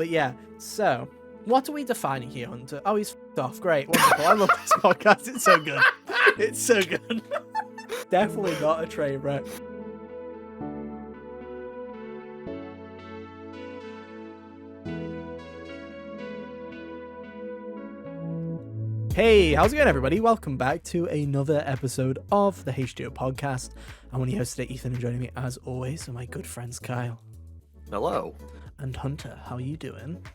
But yeah, so what are we defining here, Hunter? Oh, he's f***ed off. Great, wonderful. I love this podcast. It's so good. It's so good. Definitely not a train wreck. Hey, how's it going, everybody? Welcome back to another episode of the HGO podcast. I'm one of your hosts today, Ethan, and joining me, as always, are my good friends Kyle. Hello. And Hunter. How are you doing?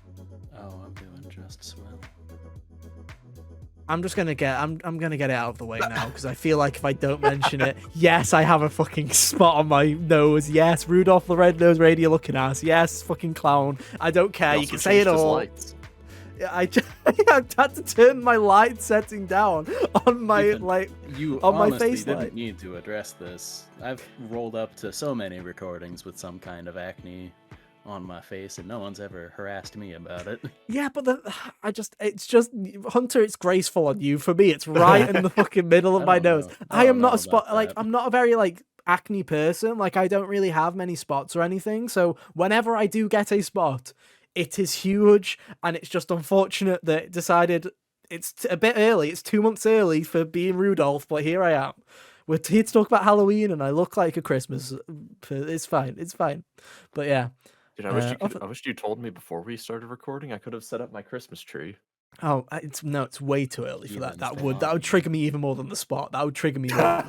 Oh, I'm doing just swell. I'm gonna get it out of the way now because I feel like if I don't mention it, yes, I have a fucking spot on my nose. Yes, Rudolph the Red-Nosed Reindeer looking ass. Yes, fucking clown. I don't care. You can say it all. I had to turn my light setting down on my Ethan, my face didn't light. need to address this. I've rolled up to so many recordings with some kind of acne on my face, and no one's ever harassed me about it. Yeah, but it's just Hunter. It's graceful on you. For me, it's right in the fucking middle of my nose. I am not a spot I'm not a very acne person. I don't really have many spots or anything. So whenever I do get a spot, it is huge, and it's just unfortunate that it decided it's a bit early. It's 2 months early for being Rudolph, but here I am. We're here to talk about Halloween, and I look like a Christmas. It's fine. But yeah. Dude, I wish you told me before we started recording. I could have set up my Christmas tree. Oh, it's way too early for that. That would trigger me even more than the spot. That would trigger me more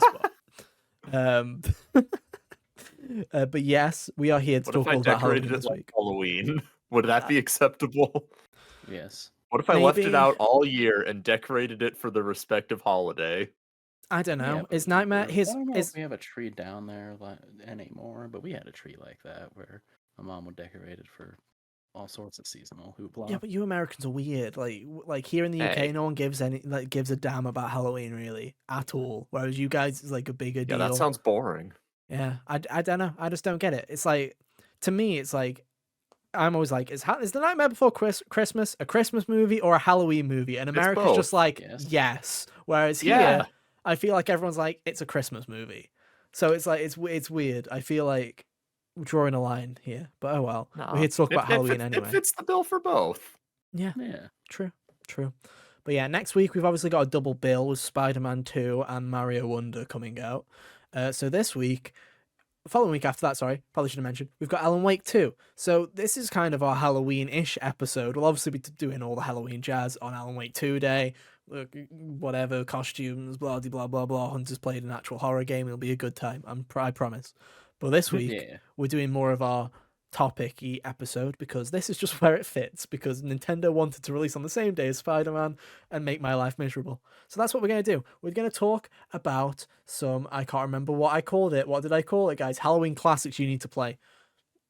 than the spot. But yes, we are here to talk all about Halloween this week. Halloween. Would that be acceptable? Yes. What if I left it out all year and decorated it for the respective holiday? I don't know. Yeah, is Nightmare I don't know if we have a tree down there anymore, but we had a tree like that where my mom would decorate it for all sorts of seasonal hoopla. Yeah, but you Americans are weird. Like here in the UK, no one gives a damn about Halloween really at all. Whereas you guys is a bigger deal. Yeah, that sounds boring. Yeah, I don't know. I just don't get it. It's to me, it's I'm always is The Nightmare Before Christmas a Christmas movie or a Halloween movie? And America's just yes. Whereas here, I feel like everyone's it's a Christmas movie. So it's weird. I feel like we're drawing a line here, but oh well. No, we're here to talk about Halloween anyway. It fits the bill for both. Yeah. True. But yeah, next week we've obviously got a double bill with Spider-Man 2 and Mario Wonder coming out. So this week, following week after that, sorry, probably should have mentioned, we've got Alan Wake 2. So this is kind of our Halloween-ish episode. We'll obviously be doing all the Halloween jazz on Alan Wake 2 day. Whatever, costumes, blah, blah, blah, blah. Hunter's played an actual horror game. It'll be a good time. I promise. But this week, we're doing more of our topic-y episode because this is just where it fits, because Nintendo wanted to release on the same day as Spider-Man and make my life miserable. So that's what we're going to do. We're going to talk about some, I can't remember what I called it. What did I call it, guys? Halloween classics you need to play.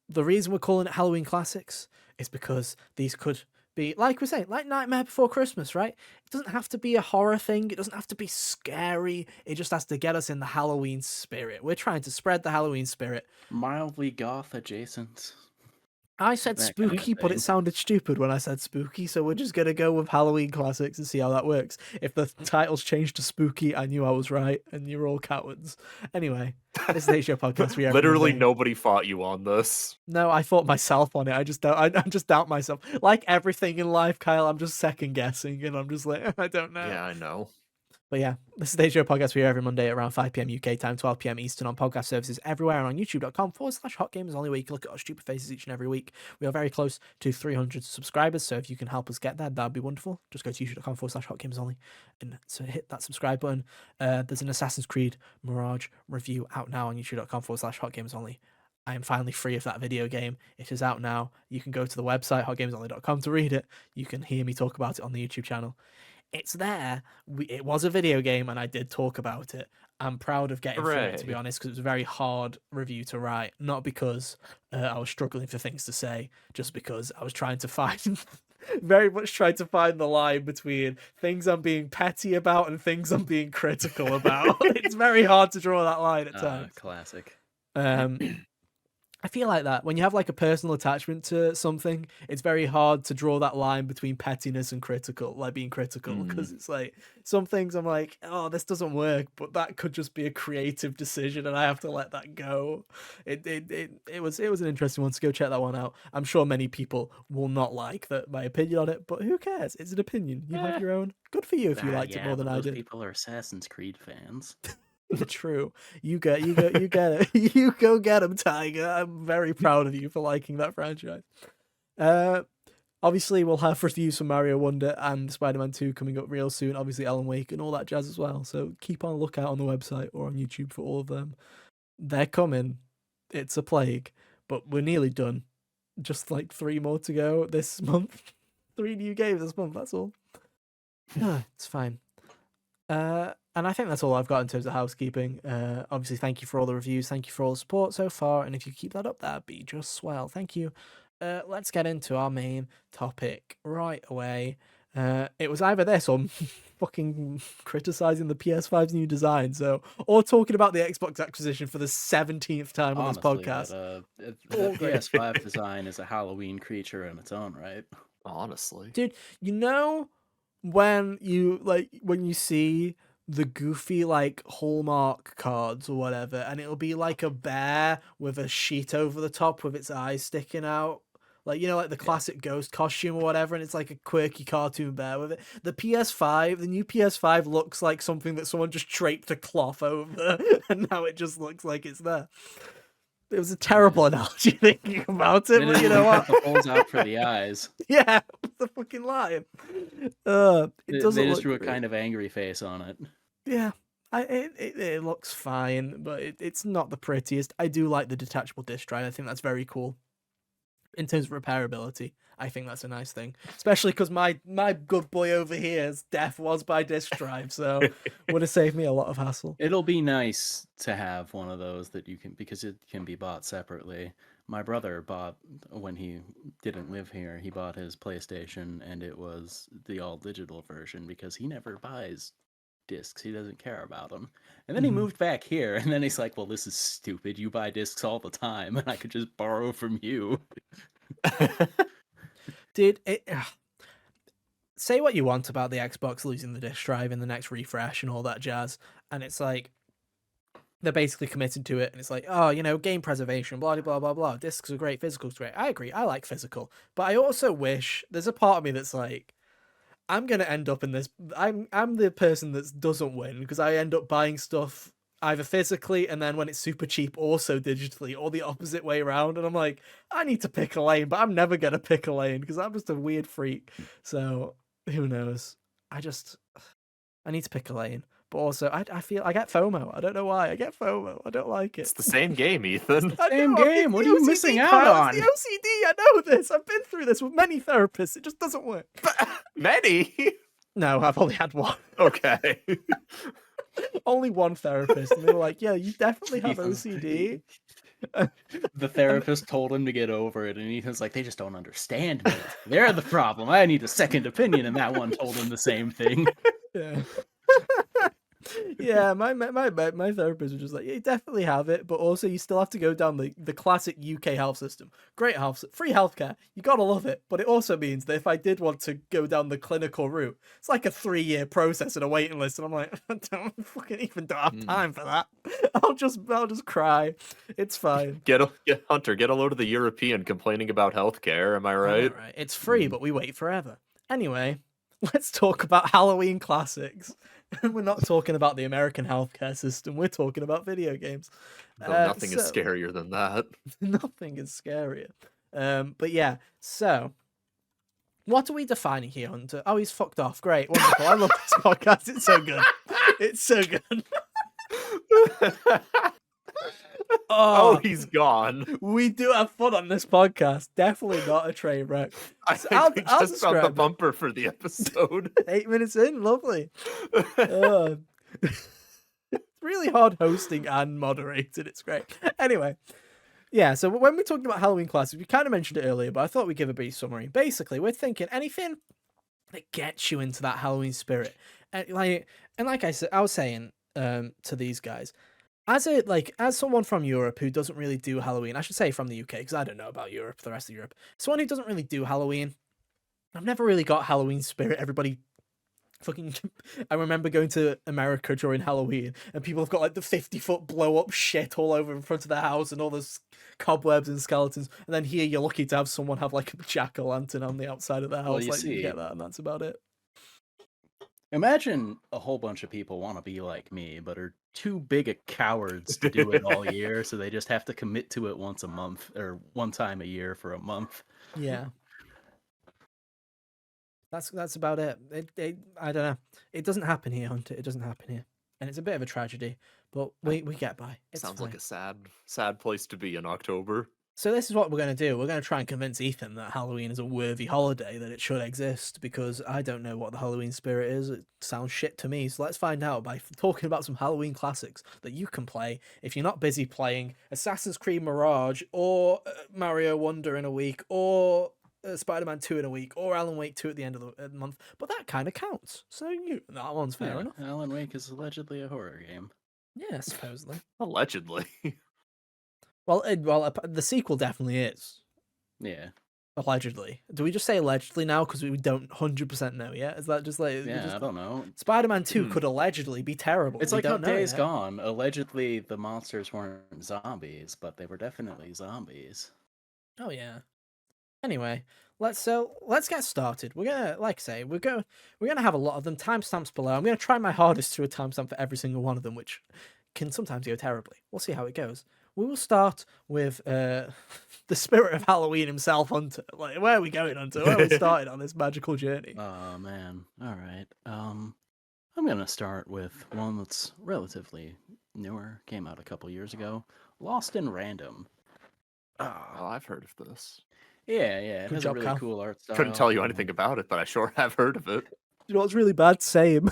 The reason we're calling it Halloween classics is because these could be, like we're saying, like Nightmare Before Christmas, right? It doesn't have to be a horror thing. It doesn't have to be scary. It just has to get us in the Halloween spirit. We're trying to spread the Halloween spirit. Mildly goth adjacent. I said spooky, but it sounded stupid when I said spooky, so we're just going to go with Halloween classics and see how that works. If the title's changed to spooky, I knew I was right, and you're all cowards. Anyway, this is HGO Podcast. Literally nobody fought you on this. No, I fought myself on it. I just doubt myself. Like everything in life, Kyle, I'm just second guessing, and I'm just I don't know. Yeah, I know. But yeah, this is the HGO Podcast. We're here every Monday at around 5 p.m. UK time, 12 p.m. Eastern on podcast services everywhere and on youtube.com/hotgamers only, where you can look at our stupid faces each and every week. We are very close to 300 subscribers, so if you can help us get there, that'd be wonderful. Just go to youtube.com/hotgamers only and so hit that subscribe button. There's an Assassin's Creed Mirage review out now on youtube.com/hotgamers only. I am finally free of that video game. It is out now. You can go to the website, hotgamesonly.com, to read it. You can hear me talk about it on the YouTube channel. It's there. It was a video game, and I did talk about it. I'm proud of getting through it, to be honest, because it was a very hard review to write. Not because I was struggling for things to say, just because I was trying to find, very much trying to find the line between things I'm being petty about and things I'm being critical about. It's very hard to draw that line at times. Classic. I feel like that when you have like a personal attachment to something, it's very hard to draw that line between pettiness and critical, like being critical, because it's like some things I'm like, oh, this doesn't work, but that could just be a creative decision, and I have to let that go. It was an interesting one, to go check that one out. I'm sure many people will not like that my opinion on it, but who cares? It's an opinion. You have your own. Good for you if you liked it more than I those did. people are Assassin's Creed fans. True. You get it. You go get him, Tiger. I'm very proud of you for liking that franchise. Obviously we'll have reviews for Mario Wonder and Spider-Man 2 coming up real soon. Obviously Alan Wake and all that jazz as well. So keep on a lookout on the website or on YouTube for all of them. They're coming. It's a plague, but we're nearly done. Just like 3 more to go this month. 3 new games this month, that's all. It's fine. And I think that's all I've got in terms of housekeeping. Obviously, thank you for all the reviews. Thank you for all the support so far. And if you keep that up, that'd be just swell. Thank you. Let's get into our main topic right away. It was either this or fucking criticizing the PS5's new design, or talking about the Xbox acquisition for the 17th time on this podcast. The PS5 design is a Halloween creature in its own right. Honestly, dude, you know when you see the goofy like Hallmark cards or whatever, and it'll be like a bear with a sheet over the top with its eyes sticking out, like, you know, like the classic ghost costume or whatever, and it's like a quirky cartoon bear with it. The new PS5 looks like something that someone just draped a cloth over and now it just looks like it's there. It was a terrible analogy thinking about it, but you know what? The holes out for the eyes. Yeah, the fucking line. It doesn't. They just drew a kind of angry face on it. Yeah, it looks fine, but it's not the prettiest. I do like the detachable disc drive. I think that's very cool. In terms of repairability, I think that's a nice thing, especially because my good boy over here's death was by disc drive, so would have saved me a lot of hassle. It'll be nice to have one of those that you can, because it can be bought separately. My brother bought, when he didn't live here, he bought his PlayStation, and it was the all-digital version because he never buys discs. He doesn't care about them. And then he moved back here, and then he's like, well, this is stupid. You buy discs all the time, and I could just borrow from you. Dude, say what you want about the Xbox losing the disc drive in the next refresh and all that jazz, and it's like they're basically committed to it, and it's like, oh, you know, game preservation, blah blah blah blah. Discs are great, physical's great. I agree, I like physical, but I also wish, there's a part of me that's like, I'm gonna end up in this. I'm the person that doesn't win because I end up buying stuff either physically and then when it's super cheap, also digitally, or the opposite way around. And I'm like, I need to pick a lane, but I'm never gonna pick a lane because I'm just a weird freak. So who knows? I need to pick a lane, but also I feel I get FOMO. I don't know why I get FOMO. I don't like it. It's the same game, Ethan. Same game. What are you missing out on? It's the OCD. I know this. I've been through this with many therapists. It just doesn't work. Many? No, I've only had one. Okay. Only one therapist, and they were like, yeah, you definitely have OCD. The therapist told him to get over it, and Ethan's like, they just don't understand me. They're the problem. I need a second opinion, and that one told him the same thing. Yeah. Yeah, my therapist was just like, yeah, you definitely have it, but also you still have to go down the classic UK health system. Great health, free healthcare. You gotta love it, but it also means that if I did want to go down the clinical route, it's like a 3-year process and a waiting list, and I'm like, I don't have time for that. I'll just cry. It's fine. Hunter, get a load of the European complaining about healthcare. Am I right? Right. It's free, but we wait forever. Anyway, let's talk about Halloween classics. We're not talking about the American healthcare system. We're talking about video games. No, nothing is scarier than that. Nothing is scarier. But yeah, so what are we defining here, Hunter? Oh, he's fucked off. Great, wonderful. I love this podcast. It's so good. It's so good. Oh, he's gone. We do have fun on this podcast. Definitely not a train wreck. I think we just found the bumper for the episode. 8 minutes in, lovely. It's really hard hosting and moderating. It's great. Anyway, yeah, so when we're talking about Halloween classics, we kind of mentioned it earlier, but I thought we'd give a brief summary. Basically, we're thinking anything that gets you into that Halloween spirit. And like I said, I was saying to these guys, as someone from Europe who doesn't really do Halloween, I should say from the UK because I don't know about Europe, the rest of Europe. Someone who doesn't really do Halloween, I've never really got Halloween spirit. Everybody fucking, I remember going to America during Halloween and people have got like the 50-foot blow up shit all over in front of their house and all those cobwebs and skeletons. And then here you're lucky to have someone have like a jack-o'-lantern on the outside of their Well, house. you Like you see, get that and that's about it. imagine a whole bunch of people want to be like me, but are too big a cowards to do it all year, so they just have to commit to it once a month or one time a year for a month. Yeah. That's about it. I don't know. It doesn't happen here, Hunter. It doesn't happen here, and it's a bit of a tragedy. But we get by. It's Sounds fine. like a sad place to be in October. So this is what we're going to do. We're going to try and convince Ethan that Halloween is a worthy holiday, that it should exist, because I don't know what the Halloween spirit is. It sounds shit to me. So let's find out by talking about some Halloween classics that you can play if you're not busy playing Assassin's Creed Mirage or Mario Wonder in a week or Spider-Man 2 in a week or Alan Wake 2 at the end of the month. But that kind of counts. So that one's fair Yeah, enough. Alan Wake is allegedly a horror game. Yeah, supposedly. Allegedly. Well, the sequel definitely is. Yeah. Allegedly. Do we just say allegedly now because we don't 100% know yet? Is that just like Yeah, I don't know. Spider-Man 2 could allegedly be terrible. It's We like how don't know Days yet. Gone. Allegedly, the monsters weren't zombies, but they were definitely zombies. Oh yeah. Anyway, let's get started. We're gonna, like I say, we're gonna have a lot of them. Timestamps below. I'm gonna try my hardest to a timestamp for every single one of them, which can sometimes go terribly. We'll see how it goes. We will start with the spirit of Halloween himself, Hunter. Like, where are we going, Hunter? Where are we started on this magical journey? Oh man. All right. I'm gonna start with one that's relatively newer. Came out a couple years ago. Lost in Random. Oh, I've heard of this. Yeah, it Good has job, a really Cal. cool art style. Couldn't tell you anything about it, but I sure have heard of it. You know what's really bad? Same.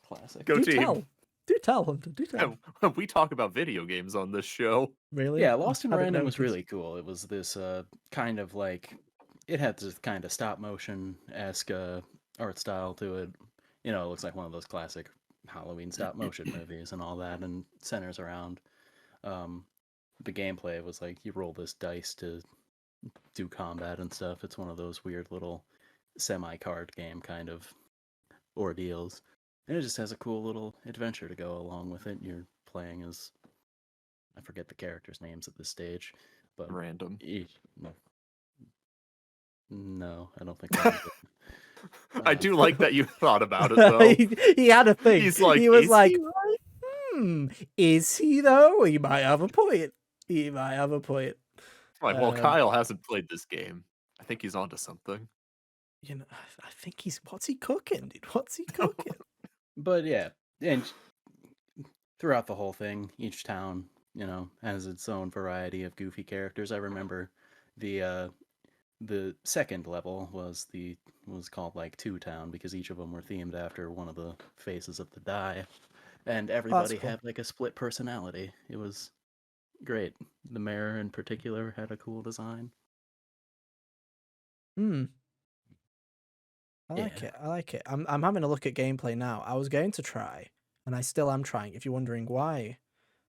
Classic. Go Do team. tell. Do tell, Hunter. Do tell. We talk about video games on this show. Really? Yeah, Lost in I didn't Random was notice. really cool. It was this kind of like, it had this kind of stop motion esque art style to it. You know, it looks like one of those classic Halloween stop motion movies and all that, and centers around the gameplay was like you roll this dice to do combat and stuff. It's one of those weird little semi-card game kind of ordeals. And it just has a cool little adventure to go along with it. You're playing as, I forget the characters' names at this stage, but Random. No, I don't think that was it. I do like that you thought about it though. he had a thing. He's like, he was "Is like, he right?" is he though? He might have a point. He might have a point. Like, well, Kyle hasn't played this game. I think he's onto something. You know, I think he's. What's he cooking, dude? What's he cooking? But yeah, and throughout the whole thing, each town, you know, has its own variety of goofy characters. I remember the second level was called like Two Town because each of them were themed after one of the faces of the die, and everybody cool. had like a split personality. It was great. The mayor in particular had a cool design. I like it. I like it. I'm having a look at gameplay now. I was going to try, and I still am trying. If you're wondering why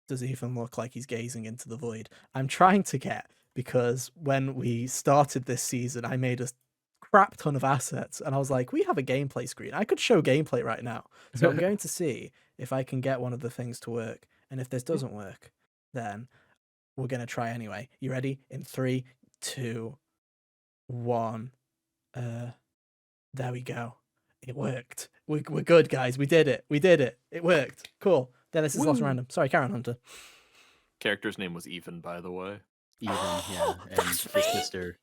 does Ethan look like he's gazing into the void, I'm trying to get, because when we started this season, I made a crap ton of assets, and I was like, we have a gameplay screen. I could show gameplay right now. So I'm going to see if I can get one of the things to work. And if this doesn't work, then we're going to try anyway. You ready? In 3, 2, 1. There we go. It worked. We're good, guys. We did it. It worked. Cool. Then this is Lost in Random. Sorry, Karen Hunter. Character's name was Even, by the way. Even, yeah, and his sister.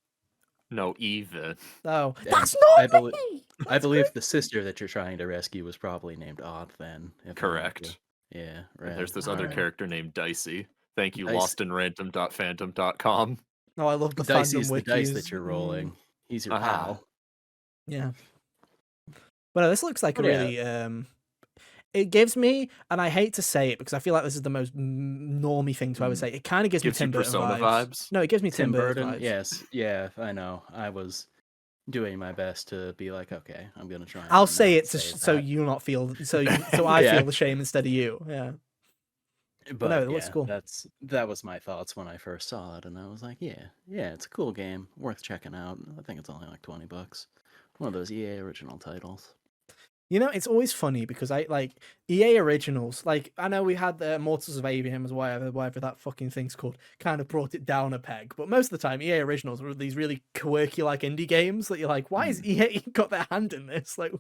No, Even. Oh, And that's not me! I believe the sister that you're trying to rescue was probably named Odd then. Correct. Yeah, And right. there's this other character named Dicey. Thank you, Dicey. lostinrandom.fandom.com. No, I love the Dicey's fandom the dice wikis. that you're rolling. He's your Aha. pal. Yeah. But this looks like But a yeah. really it gives me, and I hate to say it because I feel like this is the most normie thing to ever say. It kind of gives me Gives you Tim Burton Persona vibes. No, it gives me Tim Burton, vibes. yes, yeah, I know. I was doing my best to be like, okay, I'm gonna try. I'll and say not it so that. you not feel so I Yeah. feel the shame instead of you. Yeah, but no, But it looks yeah, cool. that was my thoughts when I first saw it, and I was like, yeah, it's a cool game, worth checking out. I think it's only like $20. One of those EA original titles. You know, it's always funny because I like EA Originals. Like, I know we had the Mortals of Abraham as whatever that fucking thing's called, kind of brought it down a peg. But most of the time, EA Originals were these really quirky, like indie games that you're like, why has EA got their hand in this? Like,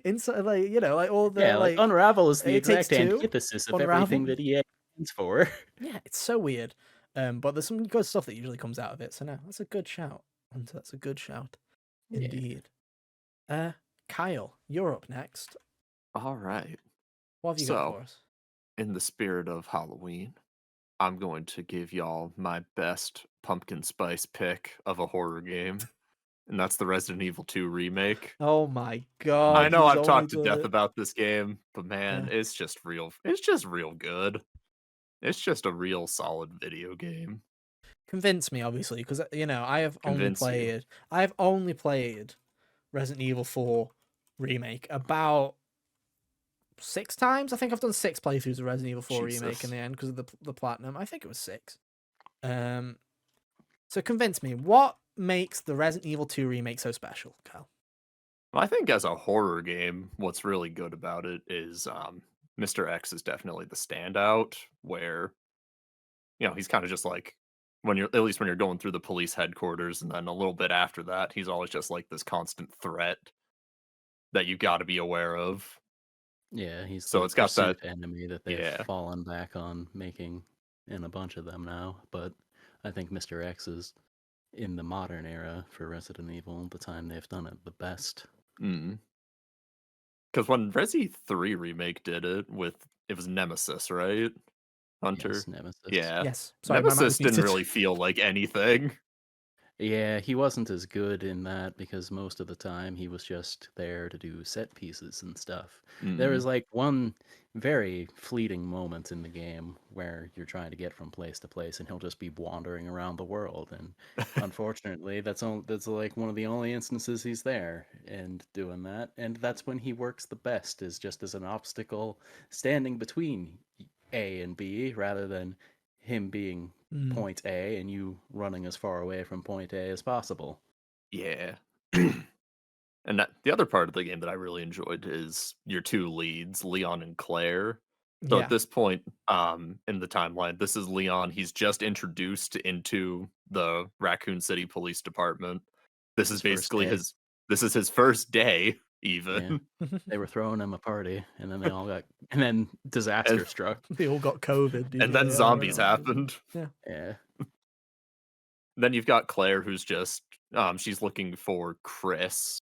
inside, like like all the Yeah, like Unravel is the It Takes exact Two, antithesis of everything Unravel. that EA stands for. Yeah, it's so weird. But there's some good stuff that usually comes out of it. So no, that's a good shout. And that's a good shout, Yeah. indeed. Kyle, you're up next. All right. What have you got So, for us? in the spirit of Halloween, I'm going to give y'all my best pumpkin spice pick of a horror game, and that's the Resident Evil 2 remake. Oh my I god, know he's I've only talked to done death it. about this game, but man, Yeah. it's just real. It's just real good. It's just a real solid video game. Convince me, obviously, because Convince you. I have only played Resident Evil 4 remake about 6 times. I think I've done 6 playthroughs of Resident Evil 4 remake in Jesus. the end because of the platinum. I think it was 6. So convince me, what makes the Resident Evil 2 remake so special, Kyle? Well, I think as a horror game, what's really good about it is Mr. X is definitely the standout, where he's kind of just like when you're at least when you're going through the police headquarters, and then a little bit after that, he's always just like this constant threat that you got to be aware of. Yeah, he's So the it's got that, pursuit enemy that they've yeah. fallen back on making in a bunch of them now. But I think Mr. X is in the modern era for Resident Evil, the time they've done it the best. Because when Resi 3 remake did it was Nemesis, right? Hunter. Yes, Nemesis. Yeah, Yes. Sorry, my mic Nemesis was didn't muted. really feel like anything. Yeah, he wasn't as good in that because most of the time he was just there to do set pieces and stuff. There was like one very fleeting moment in the game where you're trying to get from place to place and he'll just be wandering around the world, and unfortunately that's like one of the only instances he's there and doing that, and that's when he works the best, is just as an obstacle standing between A and B rather than him being point A and you running as far away from point A as possible. Yeah. And the other part of the game that I really enjoyed is your two leads, Leon and Claire. So at Yeah. this point, in the timeline, this is Leon. He's just introduced into the Raccoon City Police Department. This is His first basically day. this is his first day, Yeah. even. They were throwing him a party and then they all got and then disaster And, struck. They all got COVID. and then zombies happened. Yeah. Yeah. Then you've got Claire, who's just she's looking for Chris.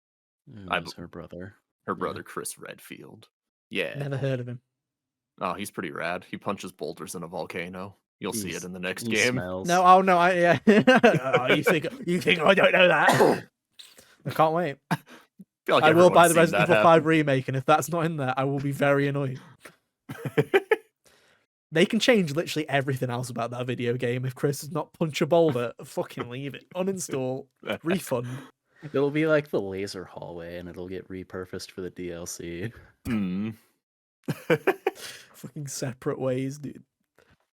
It was her brother. Her Yeah. brother, Chris Redfield. Yeah. Never heard of him. Oh, he's pretty rad. He punches boulders in a volcano. You'll see it in the next He game. smells. No, oh no, yeah. Oh, you think I don't know that? I can't wait. I feel like I will buy the everyone's seen Resident that Evil 5 happen. remake, and if that's not in there, I will be very annoyed. They can change literally everything else about that video game. If Chris does not punch a boulder, fucking leave it. Uninstall, refund. It'll be like the laser hallway and it'll get repurposed for the DLC. Fucking separate ways, dude.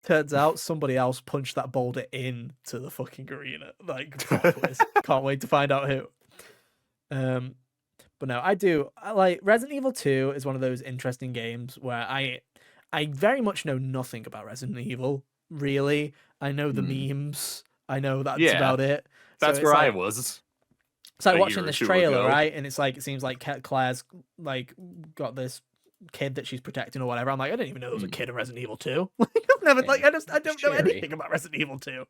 Turns out somebody else punched that boulder into the fucking arena. Like, can't wait to find out who. But no, I like Resident Evil 2 is one of those interesting games where I very much know nothing about Resident Evil, really. I know the memes. I know that's about it. That's so where I was. It's like a watching year or this two trailer, ago. right? And it's like, it seems like Claire's like got this kid that she's protecting or whatever. I'm like, I didn't even know there was a kid in Resident Evil 2. Like, I've never, like, I don't know anything about Resident Evil 2.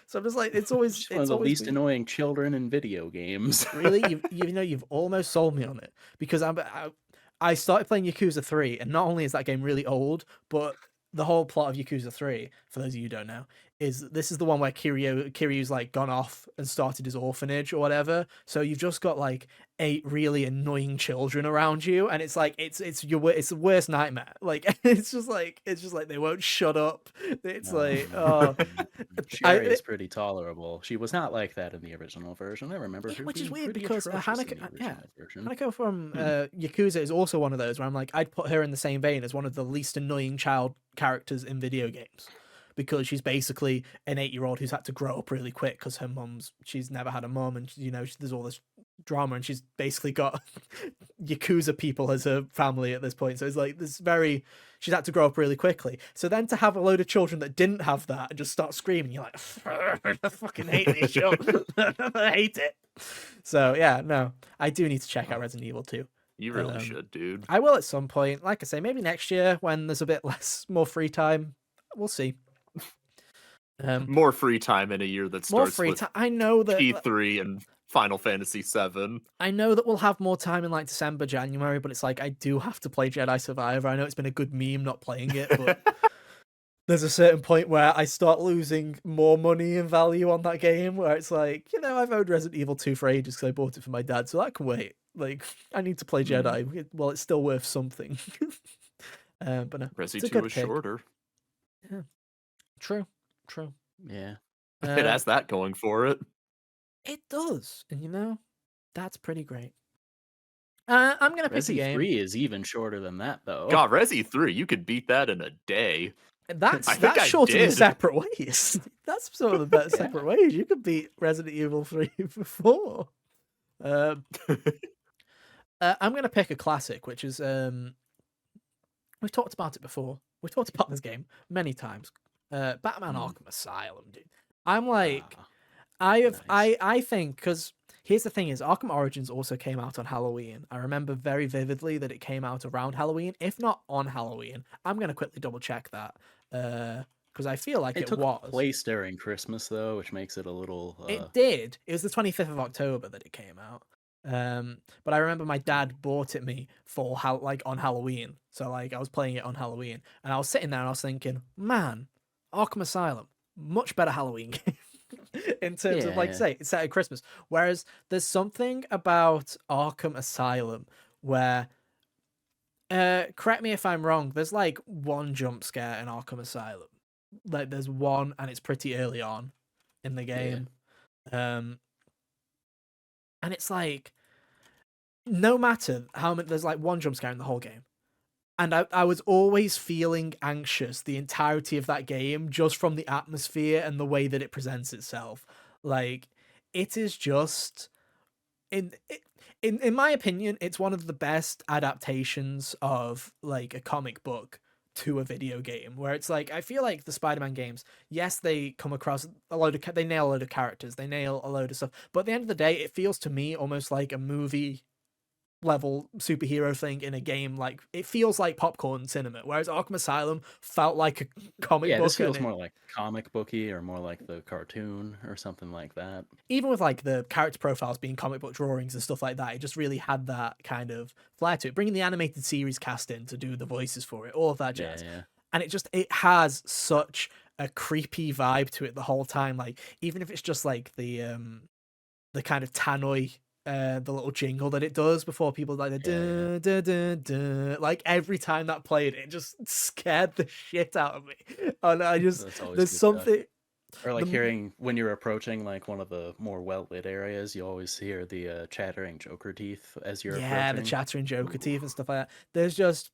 So I'm just like, it's always Just one of the always least been... annoying children in video games. Really, you've almost sold me on it, because I started playing Yakuza 3, and not only is that game really old, but the whole plot of Yakuza 3, for those of you who don't know, is this is the one where Kiryu's like gone off and started his orphanage or whatever. So you've just got like 8 really annoying children around you, and it's like it's the worst nightmare. Like it's just like they won't shut up. It's like oh, Sherry I is pretty tolerable. She was not like that in the original version. I remember yeah, her which is being weird pretty because atrocious in Hanako the yeah. original version. Hanako from Hmm. Yakuza is also one of those where I'm like, I'd put her in the same vein as one of the least annoying child characters in video games, because she's basically an 8-year-old who's had to grow up really quick because she's never had a mom, and there's all this drama, and she's basically got Yakuza people as her family at this point. So it's like she's had to grow up really quickly. So then to have a load of children that didn't have that and just start screaming, you're like, I fucking hate these children. I hate it. So yeah, no, I do need to check out Resident Evil 2. You really should, dude. I will at some point. Like I say, maybe next year when there's a bit more free time. We'll see. More free time in a year that More starts free with time. I know that P3 and Final Fantasy 7. I know that we'll have more time in like December, January, but it's like I do have to play Jedi Survivor. I know it's been a good meme not playing it, but there's a certain point where I start losing more money and value on that game, where it's like, I've owned Resident Evil 2 for ages because I bought it for my dad, so that can wait. Like, I need to play Jedi. Well, it's still worth something. But no, Resi it's a 2 good is pick. shorter. Yeah. True. Yeah. It has that going for it. It does, and that's pretty great. I'm gonna pick a Resi game. 3 is even shorter than that, though. God, Resi 3, you could beat that in a day. That's I shorter in did. separate ways. That's sort of the better separate ways. You could beat Resident Evil 3 before. I'm gonna pick a classic, which is we've talked about it before. We've talked about this game many times. Batman Arkham Asylum, dude. I'm like, Nice. I think, because here's the thing is Arkham Origins also came out on Halloween. I remember very vividly that it came out around Halloween, if not on Halloween. I'm gonna quickly double check that. Because I feel like it took was. place during Christmas though, which makes it a little. It did. It was the 25th of October that it came out. But I remember my dad bought it me for on Halloween. So like I was playing it on Halloween, and I was sitting there and I was thinking, man, Arkham Asylum, much better Halloween game. In terms of say it's set at Christmas. Whereas there's something about Arkham Asylum where correct me if I'm wrong, there's like one jump scare in Arkham Asylum. Like there's one, and it's pretty early on in the game. And it's like no matter how many, there's like one jump scare in the whole game. And I was always feeling anxious the entirety of that game just from the atmosphere and the way that it presents itself. Like, it is just in my opinion, it's one of the best adaptations of like a comic book to a video game, where it's like I feel like the Spider-Man games, yes, they come across they nail a load of characters, they nail a load of stuff, but at the end of the day, it feels to me almost like a movie level superhero thing in a game. Like it feels like popcorn cinema, whereas Arkham Asylum felt like a comic book. Yeah, this feels more like comic booky or more like the cartoon or something like that. Even with like the character profiles being comic book drawings and stuff like that, it just really had that kind of flair to it. Bringing the animated series cast in to do the voices for it, all of that jazz. Yeah. And it has such a creepy vibe to it the whole time. Like even if it's just like the kind of tannoy the little jingle that it does before people like the dun, dun, dun, dun. Like every time that played, it just scared the shit out of me. And I just there's something. Or like hearing when you're approaching like one of the more well lit areas, you always hear the chattering Joker teeth as you're approaching. The chattering Joker teeth and stuff like that. There's just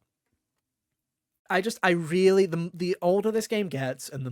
I really the older this game gets and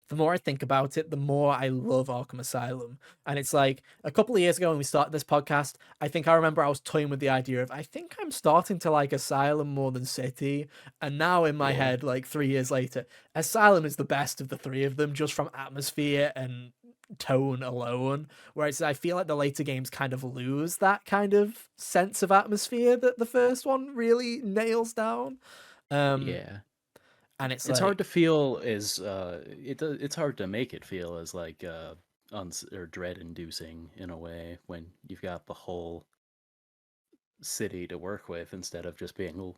the more I think about it, the more I love Arkham Asylum. And it's like a couple of years ago when we started this podcast, I think I remember I was toying with the idea of I think I'm starting to like Asylum more than City. And now in my head, like 3 years later, Asylum is the best of the three of them, just from atmosphere and tone alone. Whereas I feel like the later games kind of lose that kind of sense of atmosphere that the first one really nails down. And it's hard to feel as it's hard to make it feel as like or dread inducing in a way when you've got the whole city to work with instead of just being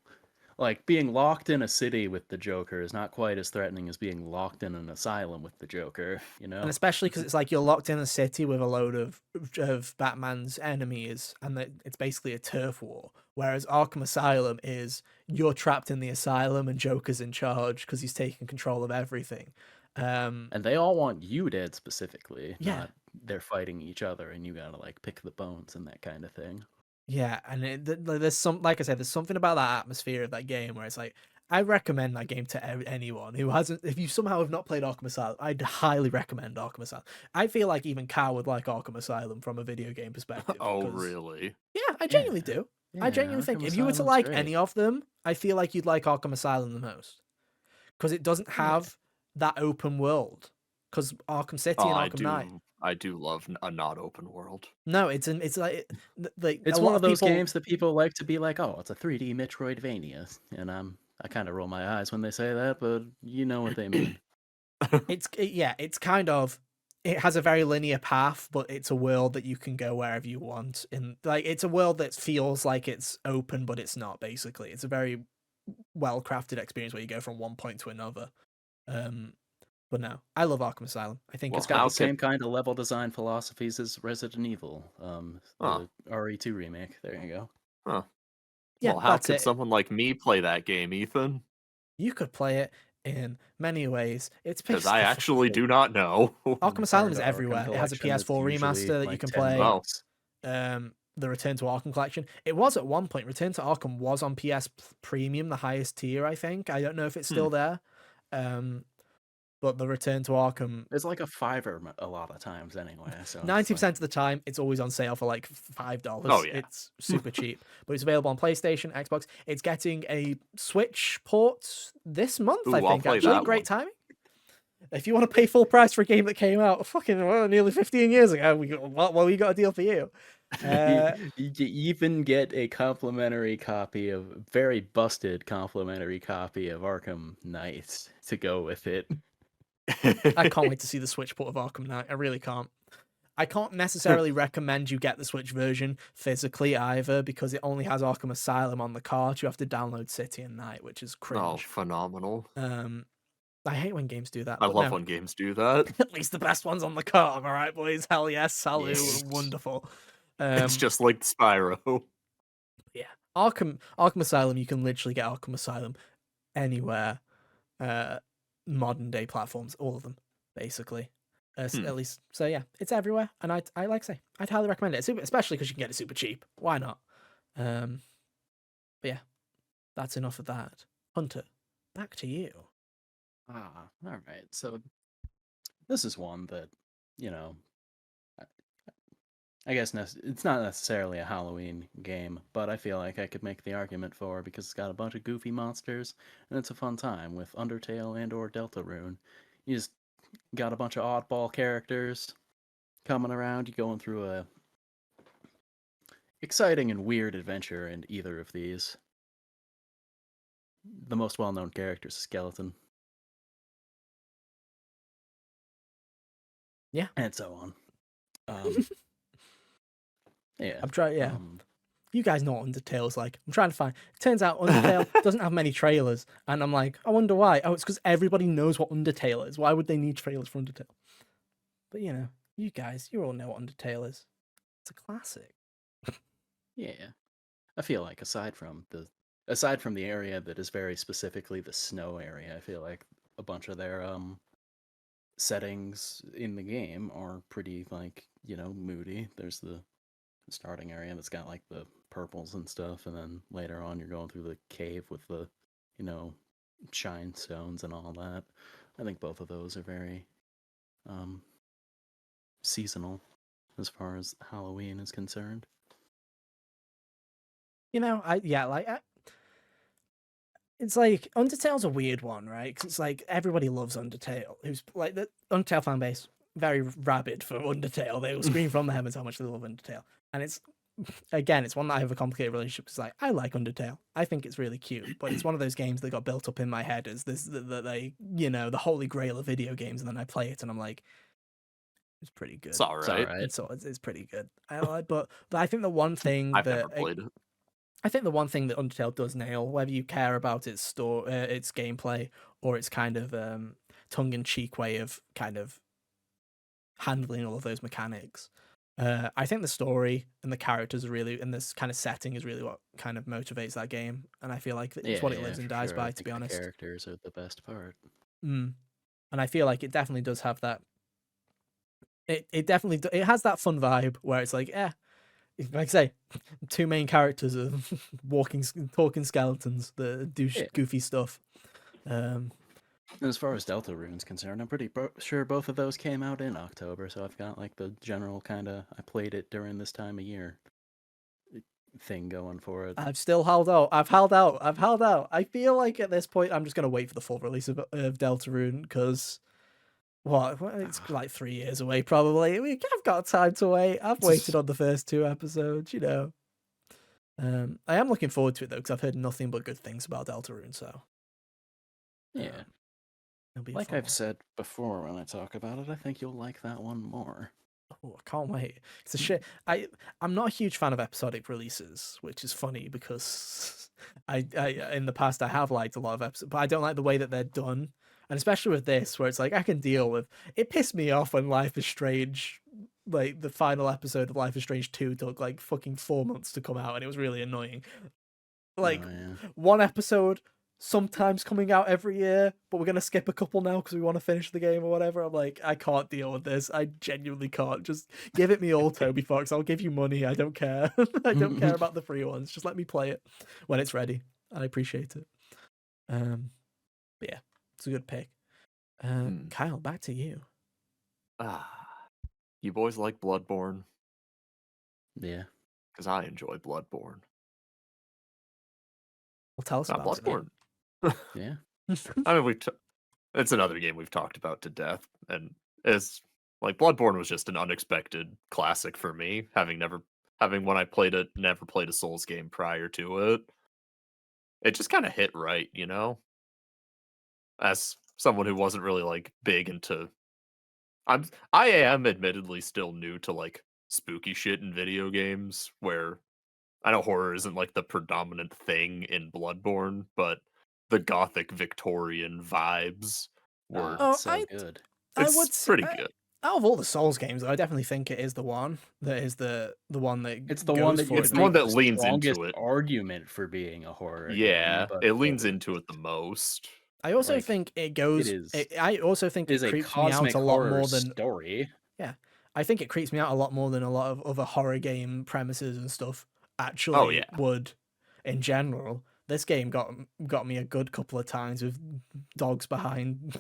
Like, being locked in a city with the Joker is not quite as threatening as being locked in an asylum with the Joker, you And know? especially because it's like you're locked in a city with a load of Batman's enemies, and that it's basically a turf war. Whereas Arkham Asylum is you're trapped in the asylum and Joker's in charge because he's taking control of everything. And they all want you dead specifically, Yeah, not they're fighting each other and you gotta, like, pick the bones and that kind of thing. yeah, and there's some, like I said, there's something about that atmosphere of that game where it's like I recommend that game to anyone who hasn't. If you somehow have not played Arkham Asylum, I'd highly recommend Arkham Asylum. I feel like even Cal would like Arkham Asylum from a video game perspective Oh, because really? yeah, I Yeah. genuinely do. I Yeah, genuinely think Arkham if you were to Asylum's like great. any of them, I feel like you'd like Arkham Asylum the most because it doesn't Yeah. have that open world. Because Arkham City Oh, and Arkham Knight, I do love a not open world. no, it's like a It's one lot of of those people. games that people like to be like, "Oh, it's a 3D Metroidvania," and I kind of roll my eyes when they say that, but you know what they mean. Yeah, it's kind of it has a very linear path, but it's a world that you can go wherever you want. In like it's a world that feels like it's open, but it's not. Basically, it's a very well crafted experience where you go from one point to another. Um, but no, I love Arkham Asylum. I think Well, It's it's got how the could same kind of level design philosophies as Resident Evil, huh, the RE2 remake. There you go. huh. yeah, Well, how that's could it. someone like me play that game, Ethan? You could play it in many ways. It's Because I basically fucking actually cool. do not know. Arkham Asylum Hard is Arkham everywhere. It has a collection that's PS4 remaster usually that you like can 10 play. Oh, bucks. The Return to Arkham collection. It was at one point. Return to Arkham was on PS Premium, the highest tier, I think. I don't know if it's hmm. still there. But the Return to Arkham, It's like a fiver a lot of times anyway, so it's 90% like of the time, it's always on sale for like Oh $5. yeah. It's super cheap. But it's available on PlayStation, Xbox. It's getting a Switch port this month, I Ooh, I'll think, play actually. that Great one. timing. If you want to pay full price for a game that came out fucking nearly 15 years ago, we got a deal for you. you, Uh, you even get a complimentary copy of very busted complimentary copy of Arkham Knight to go with it. I can't wait to see the Switch port of Arkham Knight. I really can't. I can't necessarily recommend you get the Switch version physically either because it only has Arkham Asylum on the card. You have to download City and Night, which is Oh, cringe. phenomenal. I hate when games do that, I but love no. when games do that. At least the best one's on the card, all right, boys. Hell yes, Salu, Yes. wonderful. It's just like Spyro. Yeah, Arkham Asylum. You can literally get Arkham Asylum anywhere. Modern day platforms, all of them, basically. Hmm. At least, so yeah, it's everywhere, and I like to say I'd highly recommend it, especially because you can get it super cheap. Why not? But yeah, that's enough of that. Hunter, back to you. All right. So this is one that, you know, I I guess it's not necessarily a Halloween game, but I feel like I could make the argument for because it's got a bunch of goofy monsters and it's a fun time with Undertale and or Deltarune. You just got a bunch of oddball characters coming around. You going through a exciting and weird adventure in either of these. The most well-known character is Skeleton, Yeah, and so on. Um, yeah. I'm trying. Yeah, you guys know what Undertale's like. I'm trying to find. It turns out Undertale doesn't have many trailers, and I'm like, I wonder why. Oh, it's because everybody knows what Undertale is. Why would they need trailers for Undertale? But you know, you guys, you all know what Undertale is. It's a classic. Yeah. I feel like aside from the area that is very specifically the snow area, I feel like a bunch of their settings in the game are pretty like, moody. There's the starting area that's got like the purples and stuff, and then later on you're going through the cave with the, you know, shine stones and all that. I think both of those are very seasonal as far as Halloween is concerned. You know, it's like Undertale's a weird one, right? Because it's like everybody loves Undertale. Who's like the Undertale fan base very rabid for Undertale. They will scream from the heavens how much they love Undertale, and it's again, it's one that I have a complicated relationship. Because like I like Undertale, I think it's really cute, but it's one of those games that got built up in my head as this that they the holy grail of video games, and then I play it and I'm like, it's pretty good. It's all It's all right. right. It's pretty good. But I think the one thing I've that never played it. I think the one thing that Undertale does nail, whether you care about its gameplay or its kind of tongue-in-cheek way of kind of handling all of those mechanics, I think the story and the characters are really, and this kind of setting is really what kind of motivates that game, and I feel like it's Yeah, what it yeah, lives and for dies sure. I by, to think be the honest. characters are the best part. Mm. And I feel like it definitely does have that. It definitely it has that fun vibe where it's like, like I say, two main characters are talking skeletons that do Yeah. goofy stuff. And as far as Deltarune's concerned, I'm pretty sure both of those came out in October, so I've got like the general kind of I played it during this time of year thing going for it. I've still held out. I've held out. I feel like at this point I'm just gonna wait for the full release of Deltarune because it's like 3 years away probably. I've got time to wait. I've waited on the first 2 episodes, you know. I am looking forward to it though because I've heard nothing but good things about Deltarune. So Yeah. it'll be Like fun I've one. said before when I talk about it, I think you'll like that one more. Oh, I can't wait. It's a shit. I'm not a huge fan of episodic releases, which is funny because I in the past I have liked a lot of episodes, but I don't like the way that they're done, and especially with this, where it's like I can deal with. It pissed me off when Life is Strange, like the final episode of Life is Strange 2, took like fucking 4 months to come out, and it was really annoying. Like Oh, yeah. one episode sometimes coming out every year, but we're gonna skip a couple now because we want to finish the game or whatever. I'm like, I can't deal with this. I genuinely can't. Just give it me all, Toby Fox. I'll give you money. I don't care. I don't care about the free ones. Just let me play it when it's ready. I appreciate it. But yeah, it's a good pick. Kyle, back to you. You boys like Bloodborne? Yeah. Because I enjoy Bloodborne. Well, tell us Not about Bloodborne. Yeah. I mean, it's another game we've talked about to death, and it's like Bloodborne was just an unexpected classic for me, having when I played it, never played a Souls game prior to it. It just kind of hit right, you know. As someone who wasn't really like big into, I am admittedly still new to like spooky shit in video games, where I know horror isn't like the predominant thing in Bloodborne, but the gothic Victorian vibes were It's so good. I it's would say, pretty good. out of all the Souls games, though, I definitely think it is the one that is the one that It's the one goes that for you'd It's it. the one make that the leans strongest into it. argument for being a horror game, Yeah, but it leans into it the most. I also like, think it it goes. is I also think it is it a creeps me out cosmic a lot horror more than. story. Yeah, I think it creeps me out a lot more than a lot of other horror game premises and stuff Oh actually yeah. would. In general, this game got me a good couple of times with dogs behind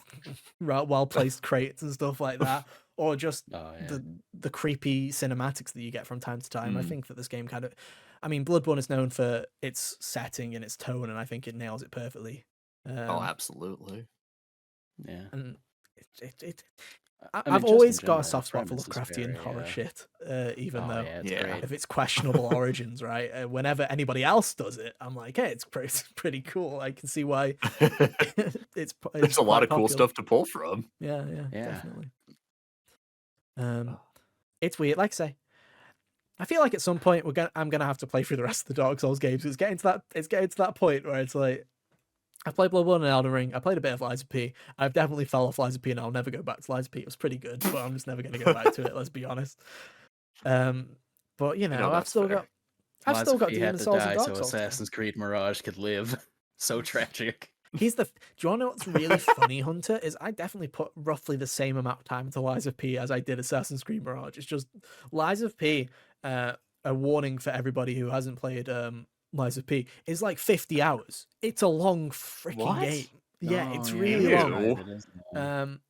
well placed crates and stuff like that, or just Oh yeah. the creepy cinematics that you get from time to time. I Mm. think that this game kind of, I mean, Bloodborne is known for its setting and its tone, and I think it nails it perfectly. Oh, absolutely. Yeah. And it I I've mean, just in always got a general, the soft spot for premise is Lovecraftian very horror shit, even oh though yeah, it's Yeah. great. of its questionable origins, right? Whenever anybody else does it, I'm like, hey, it's pretty cool. I can see why it's There's a lot quite of cool popular. stuff to pull from. Yeah, Yeah. definitely. It's weird. Like I say, I feel like at some point I'm gonna have to play through the rest of the Dark Souls games. It's getting to that point where it's like I played Bloodborne and Elden Ring. I played a bit of Lies of P. I've definitely fell off Lies of P, and I'll never go back to Lies of P. It was pretty good, but I'm just never gonna go back to it. Let's be honest. But you know, I've that's still fair. got Lies of P had Demon's to Souls and die Dark so Souls to go. Assassin's Creed Mirage could live. So tragic. Do you want to know what's really funny, Hunter? Is I definitely put roughly the same amount of time into Lies of P as I did Assassin's Creed Mirage. It's just Lies of P, a warning for everybody who hasn't played Lies of P, is like 50 hours. It's a long freaking What? game. Yeah, Oh, it's yeah, really that's long. Ew. right, it is long.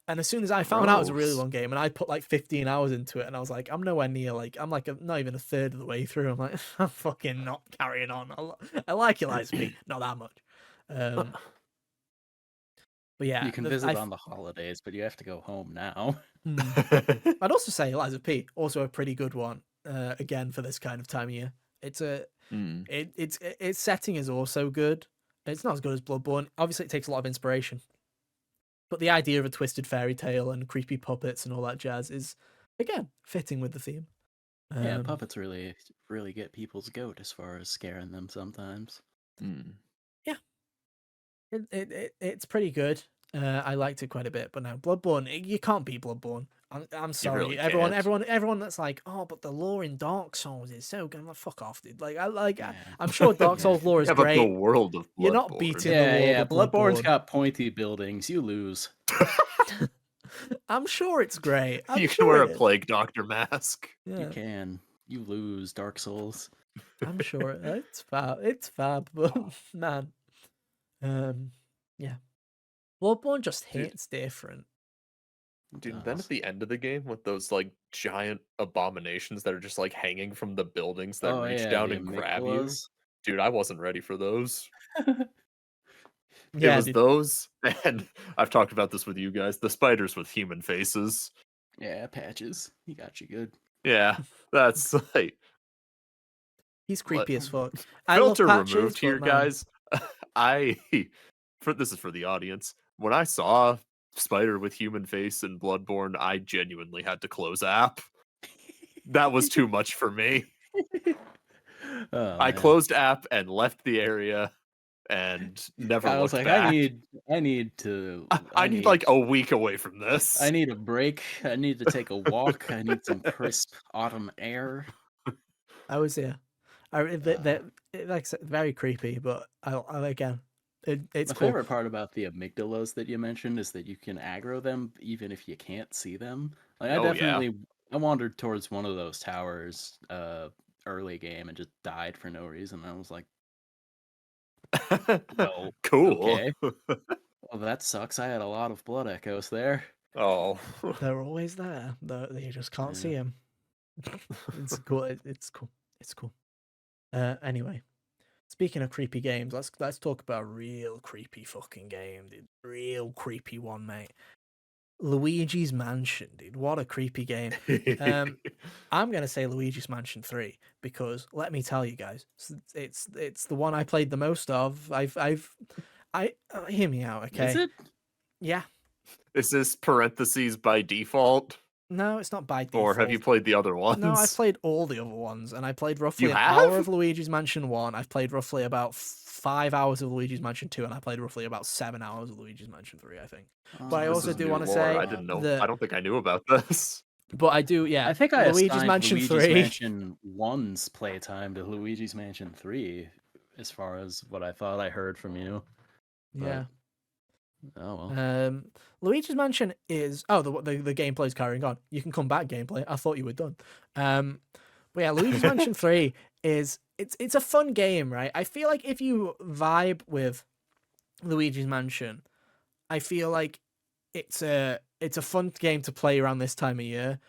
And as soon as I found out it was a really Gross. long game, and I put like 15 hours into it, and I was like, I'm nowhere near I'm like not even a third of the way through. I'm like, I'm fucking not carrying on. I like it, Lies of P, not that much. But yeah, You can visit on the holidays, but you have to go home now. I'd also say Lies of P, also a pretty good one. Again for this kind of time of year, it's its setting is also good. It's not as good as Bloodborne. Obviously, it takes a lot of inspiration, but the idea of a twisted fairy tale and creepy puppets and all that jazz is again fitting with the theme. Yeah, Um, puppets really get people's goat as far as scaring them sometimes. Mm. yeah, it's pretty good. I liked it quite a bit, but no, Bloodborne, you can't beat Bloodborne. I'm You really sorry, can't. everyone that's like, oh, but the lore in Dark Souls is so good. I'm like, fuck off, dude. Yeah. I'm sure Dark Yeah. Souls lore is Yeah, but the great. world of You're not Bloodborne. beating the Yeah, world yeah. of Bloodborne's Bloodborne. got pointy buildings. You lose. I'm sure it's great. I'm You can sure wear it a is. plague doctor mask. You Yeah, can. You lose, Dark Souls. I'm sure it's fab. It's fab, but man, um, yeah, Bloodborne just Dude, hits different. It dude, then at does. the end of the game with those like giant abominations that are just like hanging from the buildings that Oh reach yeah, down the and grab you. amygdalas. Dude, I wasn't ready for those. It Yeah, was dude. those, and I've talked about this with you guys, the spiders with human faces. Yeah, patches. He got you good. Yeah, that's like He's let, creepy as fuck. I love filter patches, removed but here, man, guys. I for this is for the audience. When I saw spider with human face in Bloodborne, I genuinely had to close app. That was too much for me. Oh I man. closed app and left the area and never I was looked like, back. I I need need like a week away from I this. need a break. I need to take a walk. I need some crisp autumn air. I was here. Uh, Like I said, very creepy, but I again, it's my cool. favorite part about the amygdalas that you mentioned is that you can aggro them even if you can't see them. Like Oh yeah. I wandered towards one of those towers early game and just died for no reason. I was like, well, Cool. okay. Well, that sucks. I had a lot of blood echoes there. Oh. They're always there. You just can't Yeah. see them. It's cool. It's cool. It's cool. Anyway, speaking of creepy games, let's talk about a real creepy fucking game, dude. Real creepy one, mate. Luigi's Mansion, dude. What a creepy game. I'm gonna say Luigi's Mansion 3 because let me tell you guys, it's the one I played the most of. Hear me out, Is okay? it? Yeah, Is this parentheses by default? no, it's not by Or have you default. played the other No, I've ones? played all the other ones, and I played You roughly an hour have? of Luigi's Mansion 1. I've played roughly about 5 hours of Luigi's Mansion 2, and I played roughly about 7 hours of Luigi's Mansion 3, I think. But I Oh, This also is do new want to that's a lore. say I lot. didn't know. I that, don't think I knew about this. but I do, yeah, I think I Luigi's assigned Mansion Luigi's 3. Mansion 1's playtime to Luigi's Mansion 3 as far as what I thought I heard from you. But Yeah. oh well. Luigi's Mansion is the gameplay's carrying on. You can come back gameplay. I thought you were done. But yeah, Luigi's Mansion 3 is it's a fun game, right? I feel like if you vibe with Luigi's Mansion, I feel like it's a fun game to play around this time of year.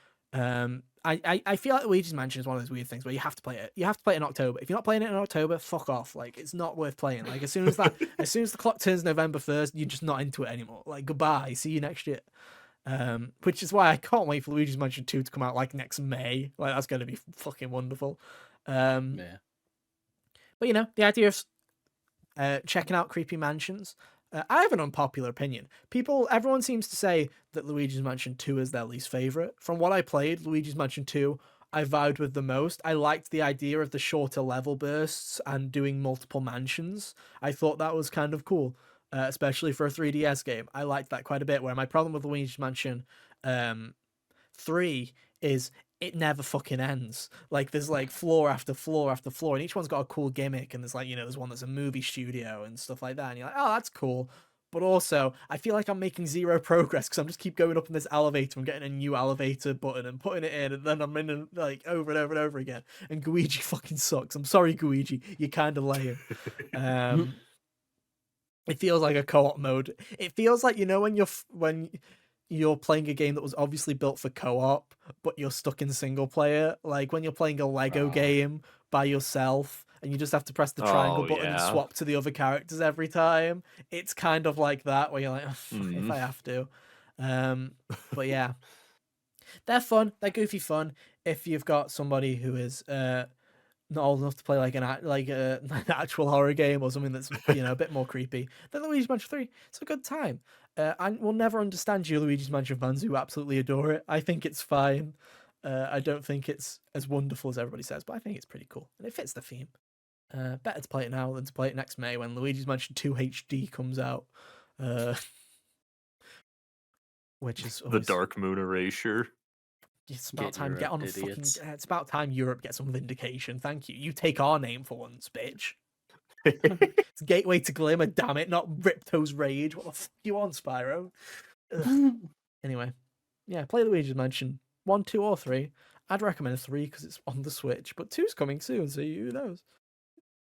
I feel like Luigi's Mansion is one of those weird things where you have to play it. You have to play it in October. If you're not playing it in October, fuck off. Like it's not worth playing. Like as soon as the clock turns November 1st, you're just not into it anymore. Like goodbye. See you next year. Which is why I can't wait for Luigi's Mansion 2 to come out like next May. Like that's gonna be fucking wonderful. Um, Yeah. but the idea of checking out creepy mansions. I have an unpopular opinion. Everyone seems to say that Luigi's Mansion 2 is their least favorite. From what I played, Luigi's Mansion 2, I vowed with the most. I liked the idea of the shorter level bursts and doing multiple mansions. I thought that was kind of cool, especially for a 3DS game. I liked that quite a bit. Where my problem with Luigi's Mansion 3 is it never fucking ends. Like there's like floor after floor after floor, and each one's got a cool gimmick. And there's like there's one that's a movie studio and stuff like that. And you're like, oh, that's cool. But also, I feel like I'm making zero progress because I'm just keep going up in this elevator and getting a new elevator button and putting it in, and then I'm in like over and over and over again. And Guigi fucking sucks. I'm sorry, Guigi. You're kind of lame. It feels like a co-op mode. It feels like when you're playing a game that was obviously built for co-op, but you're stuck in single player. Like when you're playing a Lego Oh. game by yourself and you just have to press the triangle Oh button and yeah. swap to the other characters every time. It's kind of like that where you're like, oh, fuck, if Mm. I have to. But yeah, they're fun. They're goofy fun. If you've got somebody who is not old enough to play like an actual horror game or something that's a bit more creepy, then Luigi's Mansion 3, it's a good time. I will never understand you Luigi's Mansion fans who absolutely adore it. I think it's fine. I don't think it's as wonderful as everybody says, but I think it's pretty cool and it fits the theme. Better to play it now than to play it next May when Luigi's Mansion 2 HD comes out, uh, which is The always Dark Moon erasure. it's about Get time Europe, get on fucking. idiots. It's about time Europe gets some vindication. Thank you. You take our name for once, bitch. It's Gateway to Glimmer, damn it, not Ripto's Rage. What the fuck you on, Spyro? Ugh. Anyway, yeah, play Luigi's Mansion 1, 2, or 3. I'd recommend 3 because it's on the Switch, but 2's coming soon, so who knows?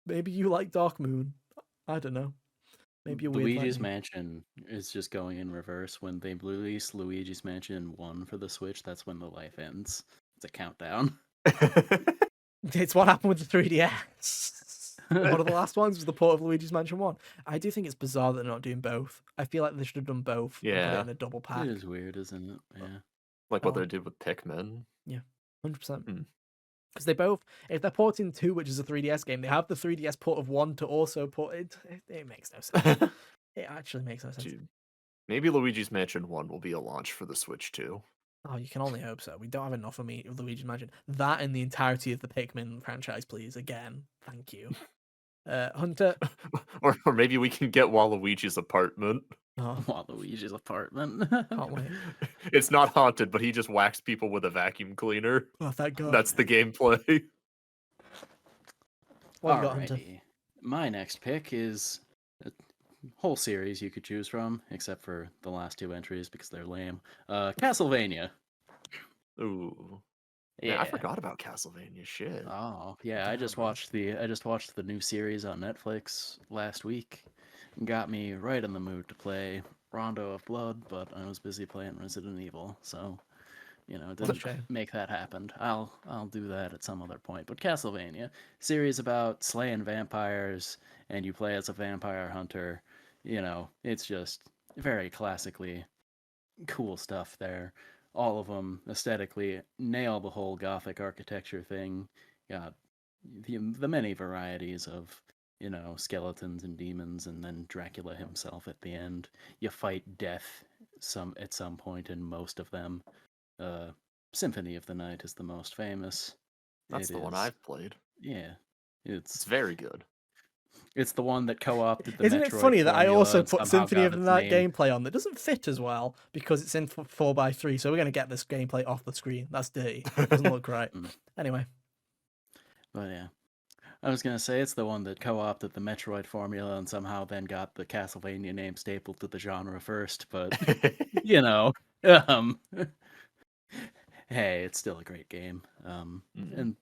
Maybe you like Dark Moon. I don't know. Maybe you're weird like Luigi's me. Mansion is just going in reverse. When they release Luigi's Mansion 1 for the Switch, that's when the life ends. It's a countdown. It's what happened with the 3DS. One of the last ones was the port of Luigi's Mansion 1. I do think it's bizarre that they're not doing both. I feel like they should have done both and put it Yeah. in a double pack. It is weird, isn't it? Yeah. Like what they did with Pikmin. Yeah, 100%. Hmm. Because they both, if they're porting 2, which is a 3DS game, they have the 3DS port of 1 to also port it. It makes no sense. It actually makes no sense. Dude, maybe Luigi's Mansion 1 will be a launch for the Switch too. Oh, you can only hope so. We don't have enough of Luigi's Mansion. That and the entirety of the Pikmin franchise, please. Again, thank you. Hunter. or maybe we can get Waluigi's apartment. Oh, Waluigi's apartment. can't wait. It's not haunted, but he just whacks people with a vacuum cleaner. Oh, thank God. That's the gameplay. What you got, Hunter? Alrighty. My next pick is a whole series you could choose from, except for the last 2 entries because they're lame. Castlevania. Ooh. Yeah. I forgot about Castlevania. Shit. Oh, yeah, I just Damn, man. watched the new series on Netflix last week. Got me right in the mood to play Rondo of Blood, but I was busy playing Resident Evil, so it What a didn't shame. make that happen. I'll do that at some other point. But Castlevania, series about slaying vampires, and you play as a vampire hunter. It's just very classically cool stuff there. All of them aesthetically nail the whole gothic architecture thing. Got the many varieties of skeletons and demons, and then Dracula himself at the end. You fight death at some point in most of them. Symphony of the Night is the most famous. That's the one I've played. Yeah, It's very good. It's the one that co-opted the Isn't Metroid it funny that I formula also and put somehow Symphony got of the its Night name. gameplay on that doesn't fit as well because it's in 4x3, so we're going to get this gameplay off the screen. That's dirty. Doesn't look right. Anyway. But yeah. I was going to say it's the one that co-opted the Metroid formula and somehow then got the Castlevania name stapled to the genre first, but, um, hey, it's still a great game. And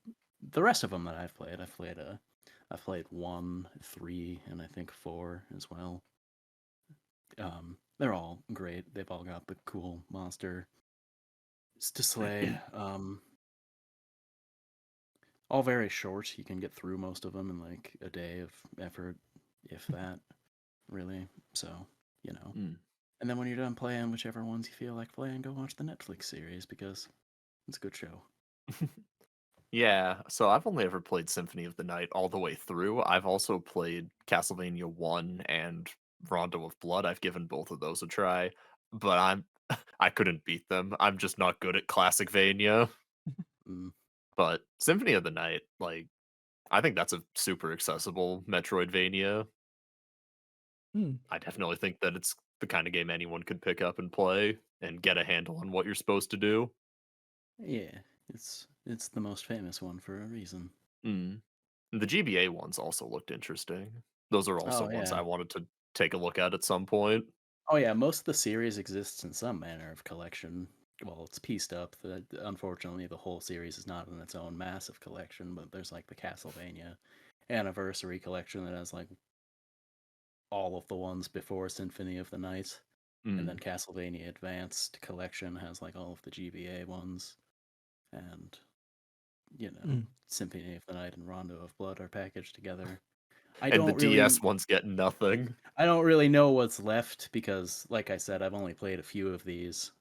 the rest of them that I've played 1, 3, and I think 4 as well. They're all great. They've all got the cool monster to slay. All very short. You can get through most of them in like a day of effort, if that, really. So, And then when you're done playing whichever ones you feel like playing, go watch the Netflix series because it's a good show. Yeah, so I've only ever played Symphony of the Night all the way through. I've also played Castlevania 1 and Rondo of Blood. I've given both of those a try, but I couldn't beat them. I'm just not good at Classicvania. But Symphony of the Night, like, I think that's a super accessible Metroidvania. I definitely think that it's the kind of game anyone could pick up and play and get a handle on what you're supposed to do. Yeah, it's the most famous one for a reason. The GBA ones also looked interesting. Those are also ones I wanted to take a look at some point. Oh yeah, most of the series exists in some manner of collection. Well, it's pieced up. Unfortunately, the whole series is not in its own massive collection, but there's like the Castlevania Anniversary Collection that has like all of the ones before Symphony of the Night. And then Castlevania Advanced Collection has like all of the GBA ones. And, Symphony of the Night and Rondo of Blood are packaged together. And the DS ones get nothing. I don't really know what's left because, like I said, I've only played a few of these.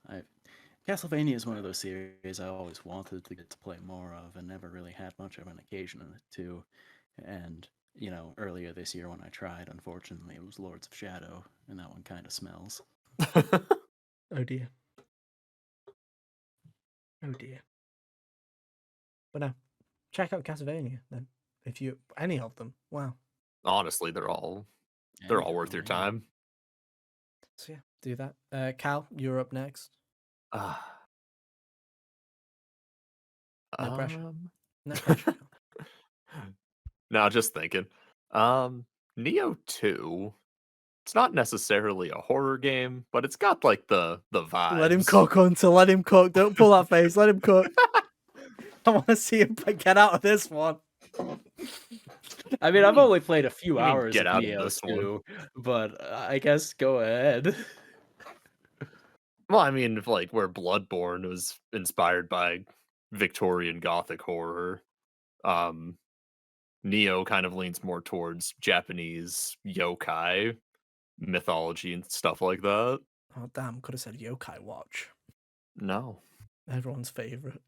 Castlevania is one of those series I always wanted to get to play more of and never really had much of an occasion to. And, earlier this year when I tried, unfortunately, it was Lords of Shadow, and that one kind of smells. Oh dear. Oh dear. But no, check out Castlevania then. If you any of them, wow. Honestly, they're all worth your time. So yeah, do that. Cal, you're up next. Ah, No pressure. um, No pressure. Cal. now just thinking. Neo 2, it's not necessarily a horror game, but it's got like the Let him vibes. cook, Hunter. Let him cook. Don't pull that face. Let him cook. I want to see him get out of this one. I mean, I've only played a few You mean hours get of out of Neo this one? 2, but I guess go ahead. Well, I mean, if, like where Bloodborne was inspired by Victorian Gothic horror, um, Neo kind of leans more towards Japanese yokai mythology and stuff like that. Oh damn! Could have said Yokai Watch. No, Everyone's favorite.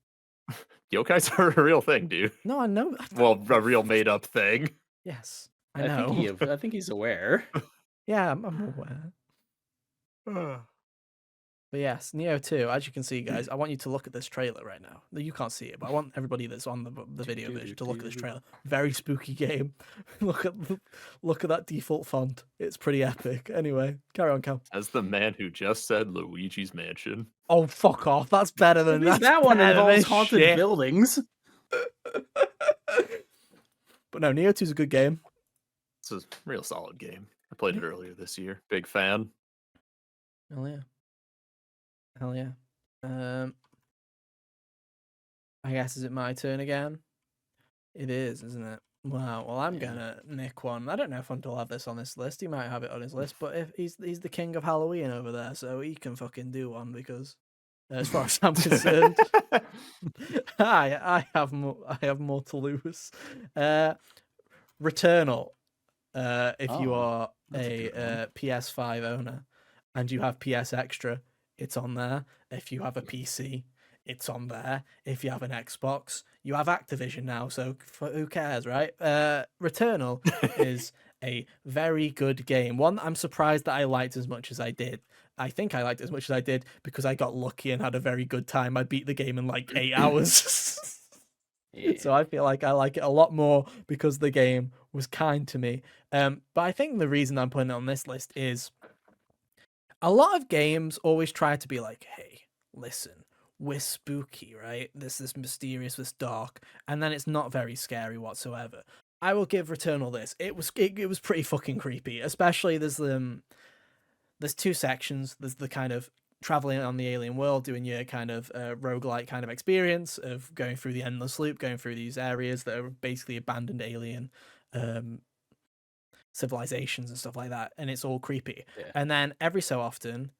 yokais are a real thing, dude. No, I know. Well, a real made up thing. Yes, I I know. I think he's aware. Yeah, I'm aware. But yes, Neo 2, as you can see, guys, I want you to look at this trailer right now. You can't see it, but I want everybody that's on the video version to look at this trailer. Very spooky game. look at that default font. It's pretty epic. Anyway, carry on, Cal. As the man who just said Luigi's Mansion. Oh, fuck off. That's better At than least that's that one better than involves haunted shit. buildings. But no, Neo 2 is a good game. It's a real solid game. I played it earlier this year. Big fan. Hell yeah. Hell yeah. I guess, is it my turn again? It is, isn't it? Wow. Well, I'm gonna nick one. I don't know if Hunter will have this on this list. He might have it on his list, but if he's the king of Halloween over there, so he can fucking do one because, as far as I'm concerned, I have more to lose. Returnal. If you Oh, are that's a good one. a PS5 owner and you have PS Extra, it's on there. If you have a PC, it's on there. If you have an Xbox, you have Activision now, so who cares, right? Returnal is a very good game. One I'm surprised that I liked as much as I did. I think I liked it as much as I did because I got lucky and had a very good time. I beat the game in like 8 hours. Yeah. So I feel like I like it a lot more because the game was kind to me. But I think the reason I'm putting it on this list is a lot of games always try to be like, hey, listen, we're spooky, right? This mysterious, this dark, and then it's not very scary whatsoever. I will give Returnal this. It was pretty fucking creepy, especially there's two sections. There's the kind of traveling on the alien world, doing your kind of roguelike kind of experience of going through the endless loop, going through these areas that are basically abandoned alien civilizations and stuff like that, and it's all creepy. Yeah. And then every so often,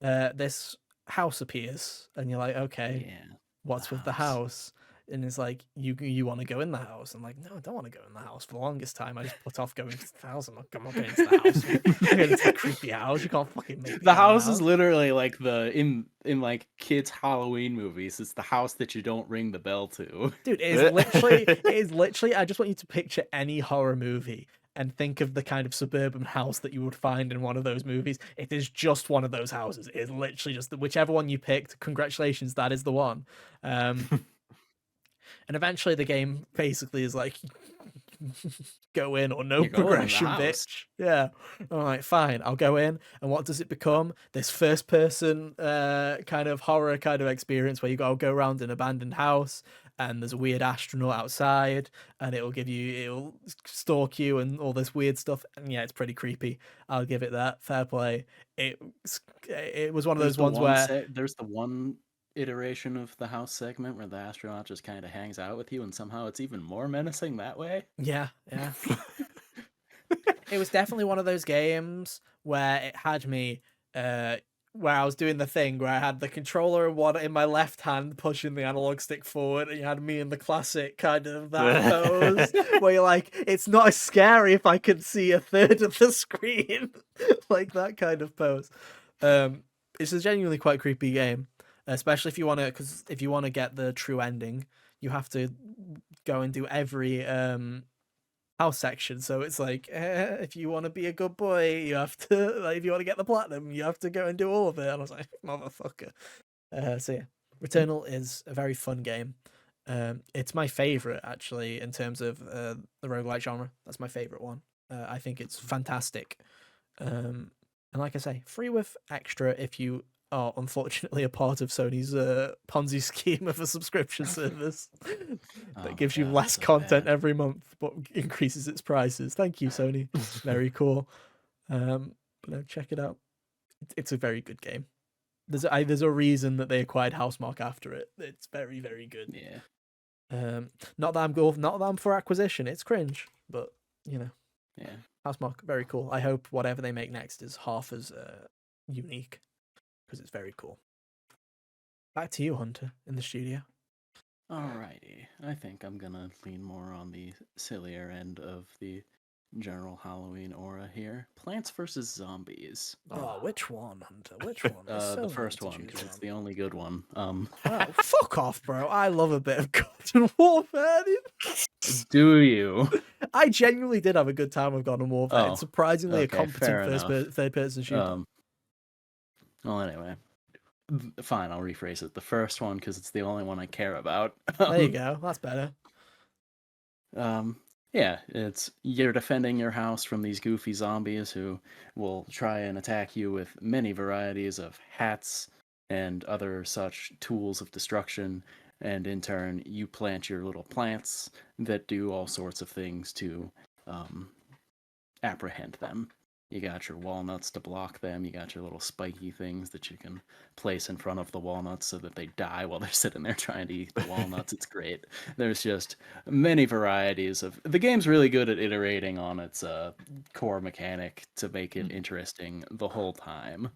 this house appears, and you're like, okay, Yeah. what's with the house? And it's like, you want to go in the house. I'm like, no, I don't want to go in the house. For the longest time, I just put off going into the house. I'm not going into the house. I'm going into the creepy house. You can't fucking make me The go in house is literally like in like kids' Halloween movies. It's the house that you don't ring the bell to. Dude, it is literally, I just want you to picture any horror movie and think of the kind of suburban house that you would find in one of those movies. It is just one of those houses. It is literally just whichever one you picked. Congratulations, that is the one. And eventually the game basically is like, go in or no You're going in the progression, house. bitch. Yeah. I'm like, fine, I'll go in. And what does it become? This first person kind of horror kind of experience where you gotta go around an abandoned house and there's a weird astronaut outside and it'll stalk you and all this weird stuff. And yeah, it's pretty creepy. I'll give it that. Fair play. It was one of those ones where there's the one iteration of the house segment where the astronaut just kind of hangs out with you, and somehow it's even more menacing that way. yeah. It was definitely one of those games where it had me where I was doing the thing where I had the controller in my left hand pushing the analog stick forward, and you had me in the classic kind of that pose where you're like, it's not as scary if I can see a third of the screen. Like that kind of pose. It's a genuinely quite creepy game, especially if you want to get the true ending, you have to go and do every house section. So it's like, if you want to be a good boy, you have to, like, if you want to get the platinum, you have to go and do all of it. And I was like, motherfucker. So yeah, Returnal is a very fun game. It's my favorite actually in terms of the roguelike genre. That's my favorite one. I think it's fantastic. And like I say, free with extra if you are unfortunately a part of Sony's Ponzi scheme of a subscription service Oh that my gives you god, less it's so content bad. every month but increases its prices. Thank you, Sony. Very cool. But no, check it out. It's a very good game. There's a reason that they acquired Housemarque after it. It's very, very good. Yeah. Not that I'm for acquisition. It's cringe, but you know, Yeah. Housemarque, very cool. I hope whatever they make next is half as unique because it's very cool. Back to you, Hunter, in the studio. Alrighty. I think I'm gonna lean more on the sillier end of the general Halloween aura here. Plants vs. Zombies. Oh, which one, Hunter? Which one? There's so The many first to one, choose because it's from. the only good one. Oh, fuck off, bro. I love a bit of Garden Warfare. Dude. Do you? I genuinely did have a good time with Garden Warfare. It's Oh, surprisingly a okay, competent fair enough. third-person shooter. Well, anyway, fine. I'll rephrase it. The first one, because it's the only one I care about. There you go. That's better. Yeah, it's you're defending your house from these goofy zombies who will try and attack you with many varieties of hats and other such tools of destruction, and in turn, you plant your little plants that do all sorts of things to apprehend them. You got your walnuts to block them. You got your little spiky things that you can place in front of the walnuts so that they die while they're sitting there trying to eat the walnuts. It's great. There's just many varieties of. The game's really good at iterating on its core mechanic to make it interesting the whole time.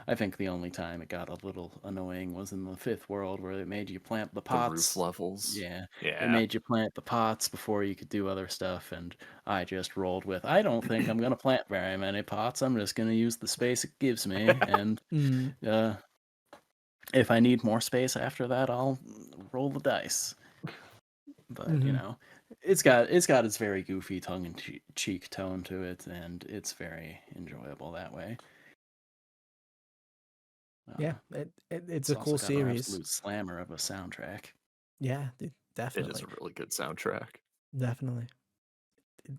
I think the only time it got a little annoying was in the fifth world where it made you plant the The roof pots. levels. Yeah, it Yeah. made you plant the pots before you could do other stuff, and I just rolled with, I don't think I'm going to plant very many pots. I'm just going to use the space it gives me, and if I need more space after that, I'll roll the dice. But, it's got its very goofy tongue-in-cheek tone to it, and it's very enjoyable that way. Yeah, it's a also cool got an series. absolute slammer of a soundtrack. Yeah, It definitely. is a really good soundtrack. Definitely.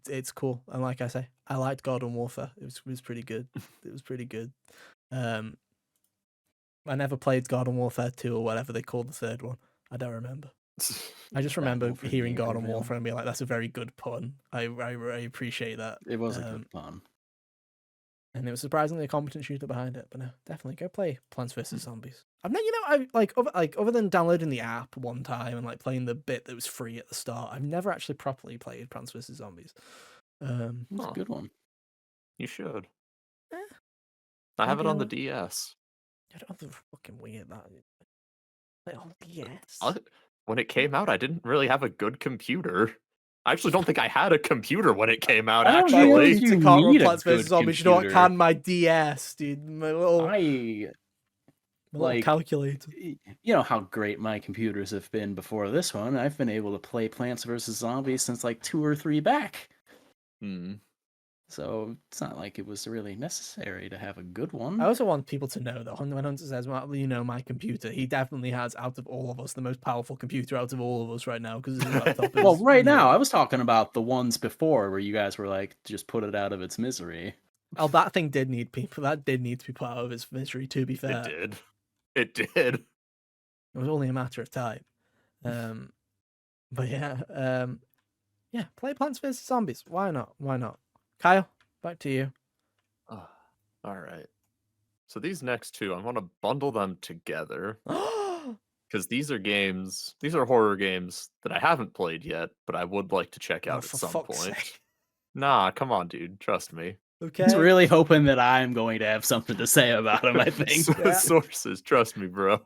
It's cool. And like I say, I liked Garden Warfare. It was pretty good. It was pretty good. I never played Garden Warfare 2 or whatever they called the third one. I don't remember. I just remember Battle for hearing Garden Nioh. Warfare and being like, that's a very good pun. I appreciate that. It was a good pun. And it was surprisingly a competent shooter behind it. But no, definitely go play Plants vs Zombies. I've never, I other than downloading the app one time and like playing the bit that was free at the start, I've never actually properly played Plants vs Zombies. It's a good one. You should. Eh, I have it maybe on the I'll- DS. I don't have the fucking weird that. Like, on the DS. When it came out, I didn't really have a good computer. I actually don't think I had a computer when it came out, I don't My know actually. if you computer can't run need a Plants vs good Zombies. You know what? computer. Can my DS, dude? My little like calculator. You know how great my computers have been before this one. I've been able to play Plants vs Zombies since like 2 or 3 back. So it's not like it was really necessary to have a good one. I also want people to know that when Hunter says, well, my computer, he definitely has, out of all of us, the most powerful computer out of all of us right now, because his laptop is... Well, right now, I was talking about the ones before where you guys were like, just put it out of its misery. Oh, that thing did need people. That did need to be put out of its misery, to be fair. It did. It was only a matter of time. But yeah, play Plants vs Zombies. Why not? Why not? Kyle, back to you. All right. So these next two, I want to bundle them together because these are horror games that I haven't played yet, but I would like to check out at some point. Sake. Nah, come on, dude. Trust me. Okay. He's really hoping that I'm going to have something to say about him, I think. Sources, trust me, bro.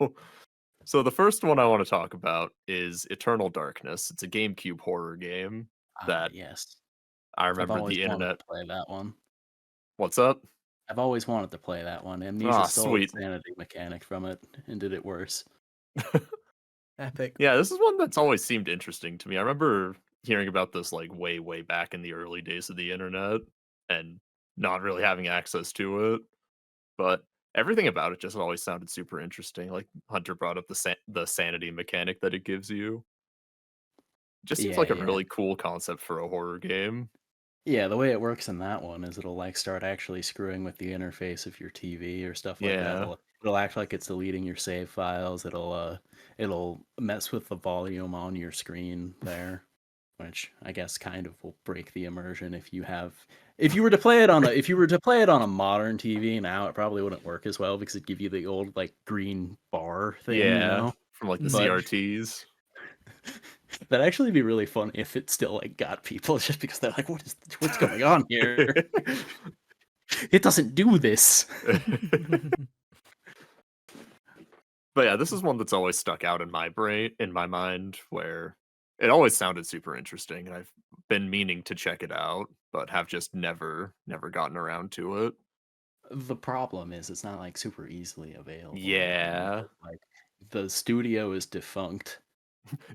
So the first one I want to talk about is Eternal Darkness. It's a GameCube horror game that yes. I remember I've always the internet. wanted to play that one. What's up? I've always wanted to play that one. Amnesia stole sweet. the sanity mechanic from it and did it worse. Epic. Yeah, this is one that's always seemed interesting to me. I remember hearing about this like way, way back in the early days of the internet and not really having access to it. But everything about it just always sounded super interesting. Like Hunter brought up the sanity mechanic that it gives you. Just seems Yeah, like a yeah. really cool concept for a horror game. Yeah, the way it works in that one is it'll like start actually screwing with the interface of your TV or stuff like that. Yeah. It'll act like it's deleting your save files. It'll mess with the volume on your screen there, which I guess kind of will break the immersion if you were to play it on a modern TV now, it probably wouldn't work as well because it'd give you the old like green bar thing, you Yeah. know? From like the Mhm. But CRTs. that'd actually be really funny if it still like got people just because they're like, what's going on here? It doesn't do this. But yeah, this is one that's always stuck out in my mind, where it always sounded super interesting, and I've been meaning to check it out, but have just never gotten around to it. The problem is it's not like super easily available anymore. Yeah. Like the studio is defunct.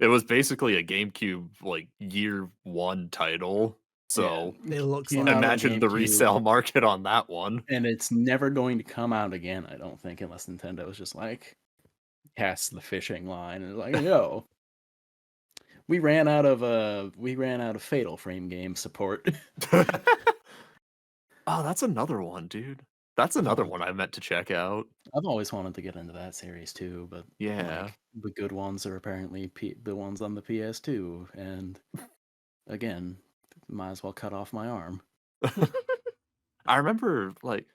It was basically a GameCube like year one title. So It looks Came like out on imagine the GameCube, resale market on that one. and it's never going to come out again, I don't think, unless Nintendo is just like casts the fishing line and is like, yo, we ran out of Fatal Frame game support. Oh, that's another one, dude. That's another Oh, one I meant to check out. I've always wanted to get into that series too, but Yeah. like the good ones are apparently the ones on the PS2, and again, might as well cut off my arm. I remember like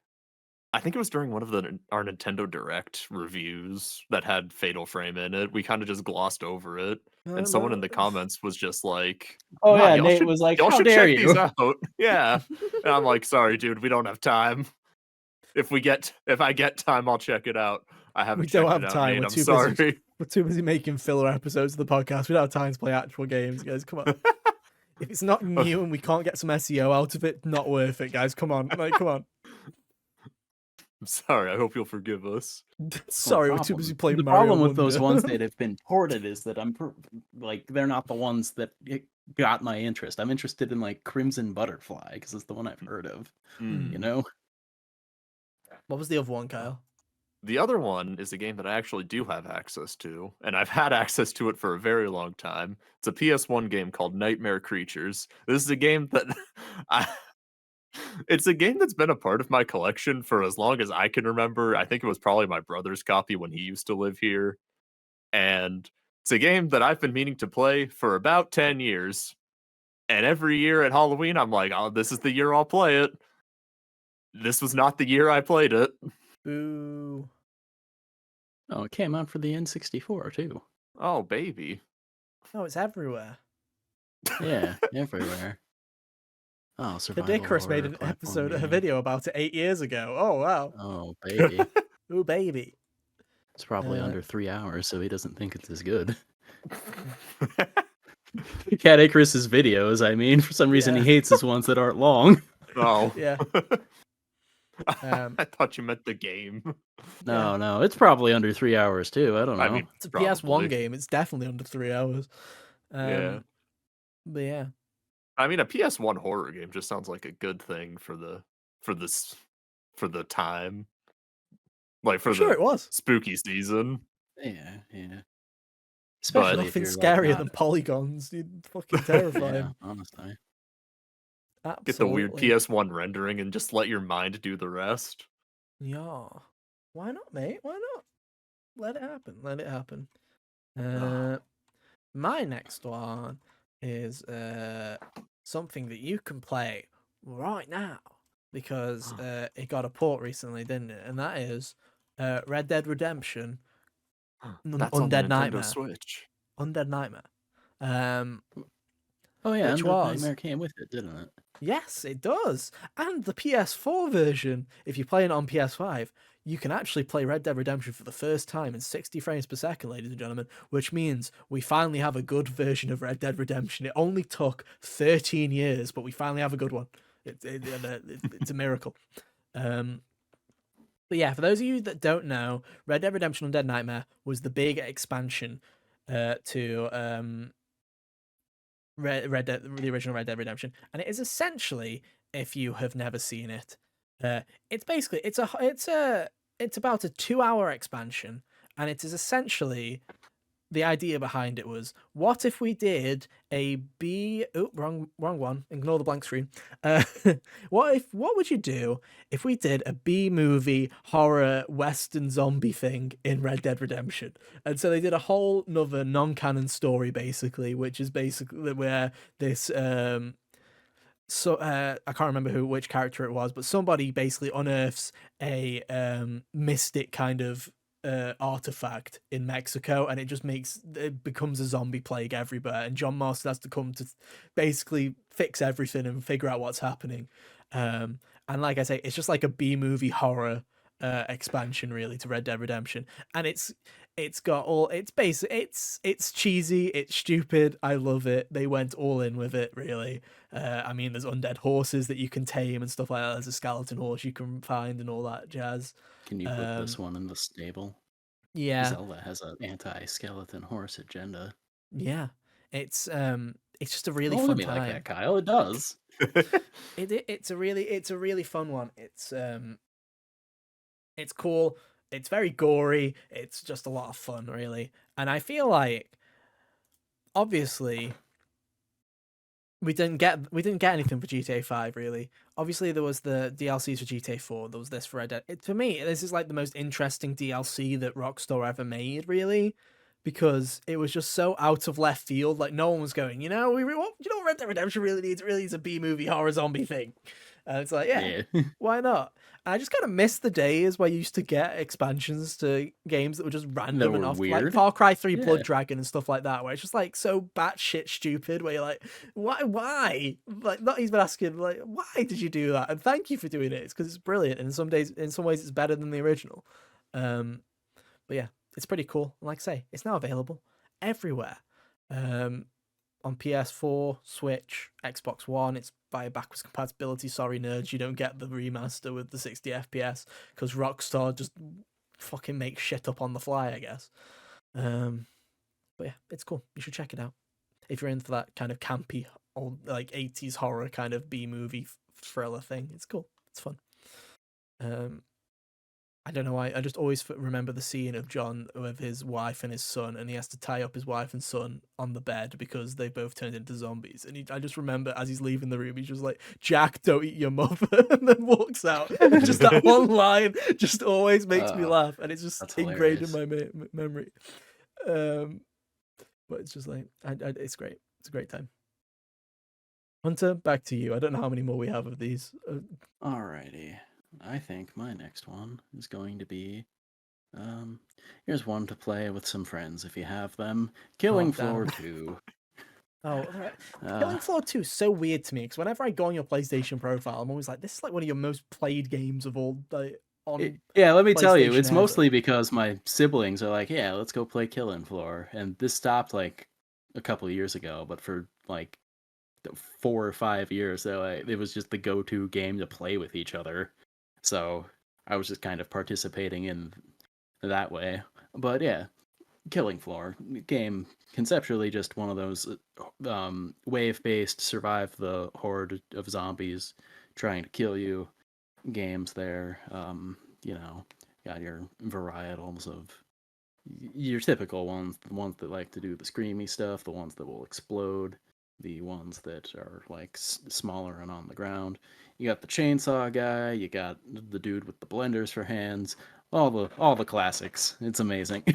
I think it was during one of our Nintendo Direct reviews that had Fatal Frame in it. We kind of just glossed over it, and someone in the comments was just like, Oh "Nah, yeah, Nate was like, y'all "How should dare check these you?" out." Yeah, and I'm like, "Sorry, dude, we don't have time. If I get time, I'll check it out. I we haven't don't checked have it out, time. Nate. We're I'm too busy. sorry." We're too busy making filler episodes of the podcast. We don't have time to play actual games, guys. Come on. If it's not new and we can't get some SEO out of it, not worth it, guys. Come on, like, come on. I'm sorry. I hope you'll forgive us. Sorry, we're too busy playing The Mario problem with those Wonder. ones that have been ported is that like they're not the ones that got my interest. I'm interested in like Crimson Butterfly because it's the one I've heard of. Mm. You know, What was the other one, Kyle? The other one is a game that I actually do have access to, and I've had access to it for a very long time. It's a PS1 game called Nightmare Creatures. This is a game that I, it's a game that's been a part of my collection for as long as I can remember. I think it was probably my brother's copy when he used to live here. And it's a game that I've been meaning to play for about 10 years. And every year at Halloween, I'm like, oh, this is the year I'll play it. This was not the year I played it. Boo. oh, it came out for the N64 too. Oh, baby. Oh, it's everywhere. Yeah, everywhere. Oh, survival Icarus made horror an platform a game. video about it 8 years ago. Oh, wow. Oh baby, Ooh, baby. it's probably Uh, under 3 hours, so he doesn't think it's as good. Cat Icarus's videos. I mean, for some reason, he Yeah. hates his ones that aren't long. Oh. Yeah. Um, I thought you meant the game. No, no, it's probably under 3 hours too. I don't know. I mean, It's a probably. PS1 game. It's definitely under 3 hours. Yeah. But yeah. I mean, a PS1 horror game just sounds like a good thing for the time. Like for I'm sure the it was. spooky season. Yeah, yeah. But- Especially if Nothing you're scarier like than not, polygons. You'd fucking terrify yeah, him. honestly. Absolutely. Get the weird PS1 rendering and just let your mind do the rest. Yeah. Why not, mate? Why not? Let it happen. Let it happen. Oh. My next one is something that you can play right now because it got a port recently, didn't it? And that is Red Dead Redemption That's on the Undead Nintendo Nightmare. Switch. Undead Nightmare. Oh yeah, Which Undead was- Nightmare came with it, didn't it? Yes, it does. And the PS4 version, if you're playing it on PS5, you can actually play Red Dead Redemption for the first time in 60 frames per second, ladies and gentlemen, which means we finally have a good version of Red Dead Redemption. It only took 13 years, but we finally have a good one. It's a miracle. But yeah, for those of you that don't know, Red Dead Redemption Undead Nightmare was the big expansion to the original Red Dead Redemption, and it is essentially, if you have never seen it, it's basically it's about a 2-hour expansion, and it is essentially the idea behind it was, what if we did a wrong one, ignore the blank screen. What would you do if we did a B movie horror western zombie thing in Red Dead Redemption? And so they did a whole nother non-canon story, basically, which is basically where this I can't remember which character it was, but somebody basically unearths a mystic kind of artifact in Mexico, and it becomes a zombie plague everywhere. And John Marston has to come to basically fix everything and figure out what's happening. And like I say, it's just like a B movie horror expansion really to Red Dead Redemption, and it's got all it's basic, it's cheesy, it's stupid. I love it. They went all in with it, really. I mean, there's undead horses that you can tame and stuff like that. There's a skeleton horse you can find and all that jazz. Can you put this one in the stable? Yeah, Zelda has an anti-skeleton horse agenda. yeah. It's just a really Don't fun look at me like time. that, Kyle. It does. It's a really fun one. It's cool. It's very gory. It's just a lot of fun, really. And I feel like, obviously, we didn't get anything for GTA 5, really. Obviously, there was the DLCs for GTA 4. There was this for Red Dead. For me, this is like the most interesting DLC that Rockstar ever made, really, because it was just so out of left field. Like, no one was going, you know what Red Dead Redemption really needs? It really needs a B movie horror zombie thing. And it's like, yeah. Why not? I just kind of miss the days where you used to get expansions to games that were just random were enough, like weird. Far Cry 3 Blood Yeah. Dragon and stuff like that, where it's just like so batshit stupid, where you're like, why? Like, not even asking, like, why did you do that? And thank you for doing it. It's because it's brilliant, and in some ways, it's better than the original. But yeah, it's pretty cool. Like I say, it's now available everywhere. On PS4, Switch, Xbox One. It's via backwards compatibility. Sorry, nerds, you don't get the remaster with the 60 FPS because Rockstar just fucking makes shit up on the fly, I guess. But yeah, it's cool. You should check it out if you're in for that kind of campy old like 80s horror kind of B movie thriller thing. It's cool. It's fun. I don't know why. I just always remember the scene of John with his wife and his son, and he has to tie up his wife and son on the bed because they both turned into zombies. And I just remember as he's leaving the room, he's just like, "Jack, don't eat your mother," and then walks out. Just that one line just always makes me laugh, and it's just ingrained in my memory. But it's just like, it's great. It's a great time. Hunter, back to you. I don't know how many more we have of these. Alrighty. I think my next one is going to be, here's one to play with some friends if you have them. Killing Floor 2. Oh, Killing Floor 2 is so weird to me because whenever I go on your PlayStation profile, I'm always like, this is like one of your most played games of all. Yeah, let me tell you, it's ever. mostly because my siblings are like, yeah, let's go play Killing Floor. And this stopped like a couple of years ago, but for like 4 or 5 years, they're like, it was just the go-to game to play with each other. So I was just kind of participating in that way. But yeah, Killing Floor game, conceptually just one of those wave-based survive the horde of zombies trying to kill you games there. You know, got your varietals of your typical ones, the ones that like to do the screamy stuff, the ones that will explode, the ones that are like smaller and on the ground. You got the chainsaw guy, you got the dude with the blenders for hands, all the classics. It's amazing.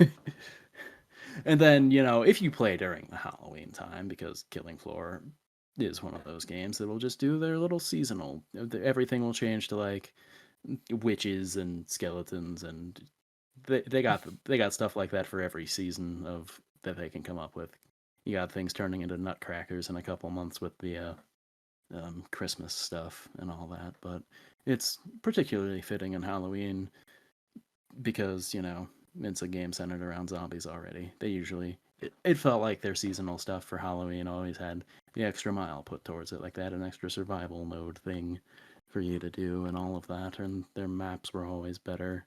And then, you know, if you play during the Halloween time, because Killing Floor is one of those games that will just do their little seasonal, everything will change to like witches and skeletons, and they got stuff like that for every season of that they can come up with. You got things turning into nutcrackers in a couple months with the Christmas stuff and all that, but it's particularly fitting in Halloween because, you know, it's a game centered around zombies already. They usually, it felt like their seasonal stuff for Halloween always had the extra mile put towards it, like that, an extra survival mode thing for you to do and all of that, and their maps were always better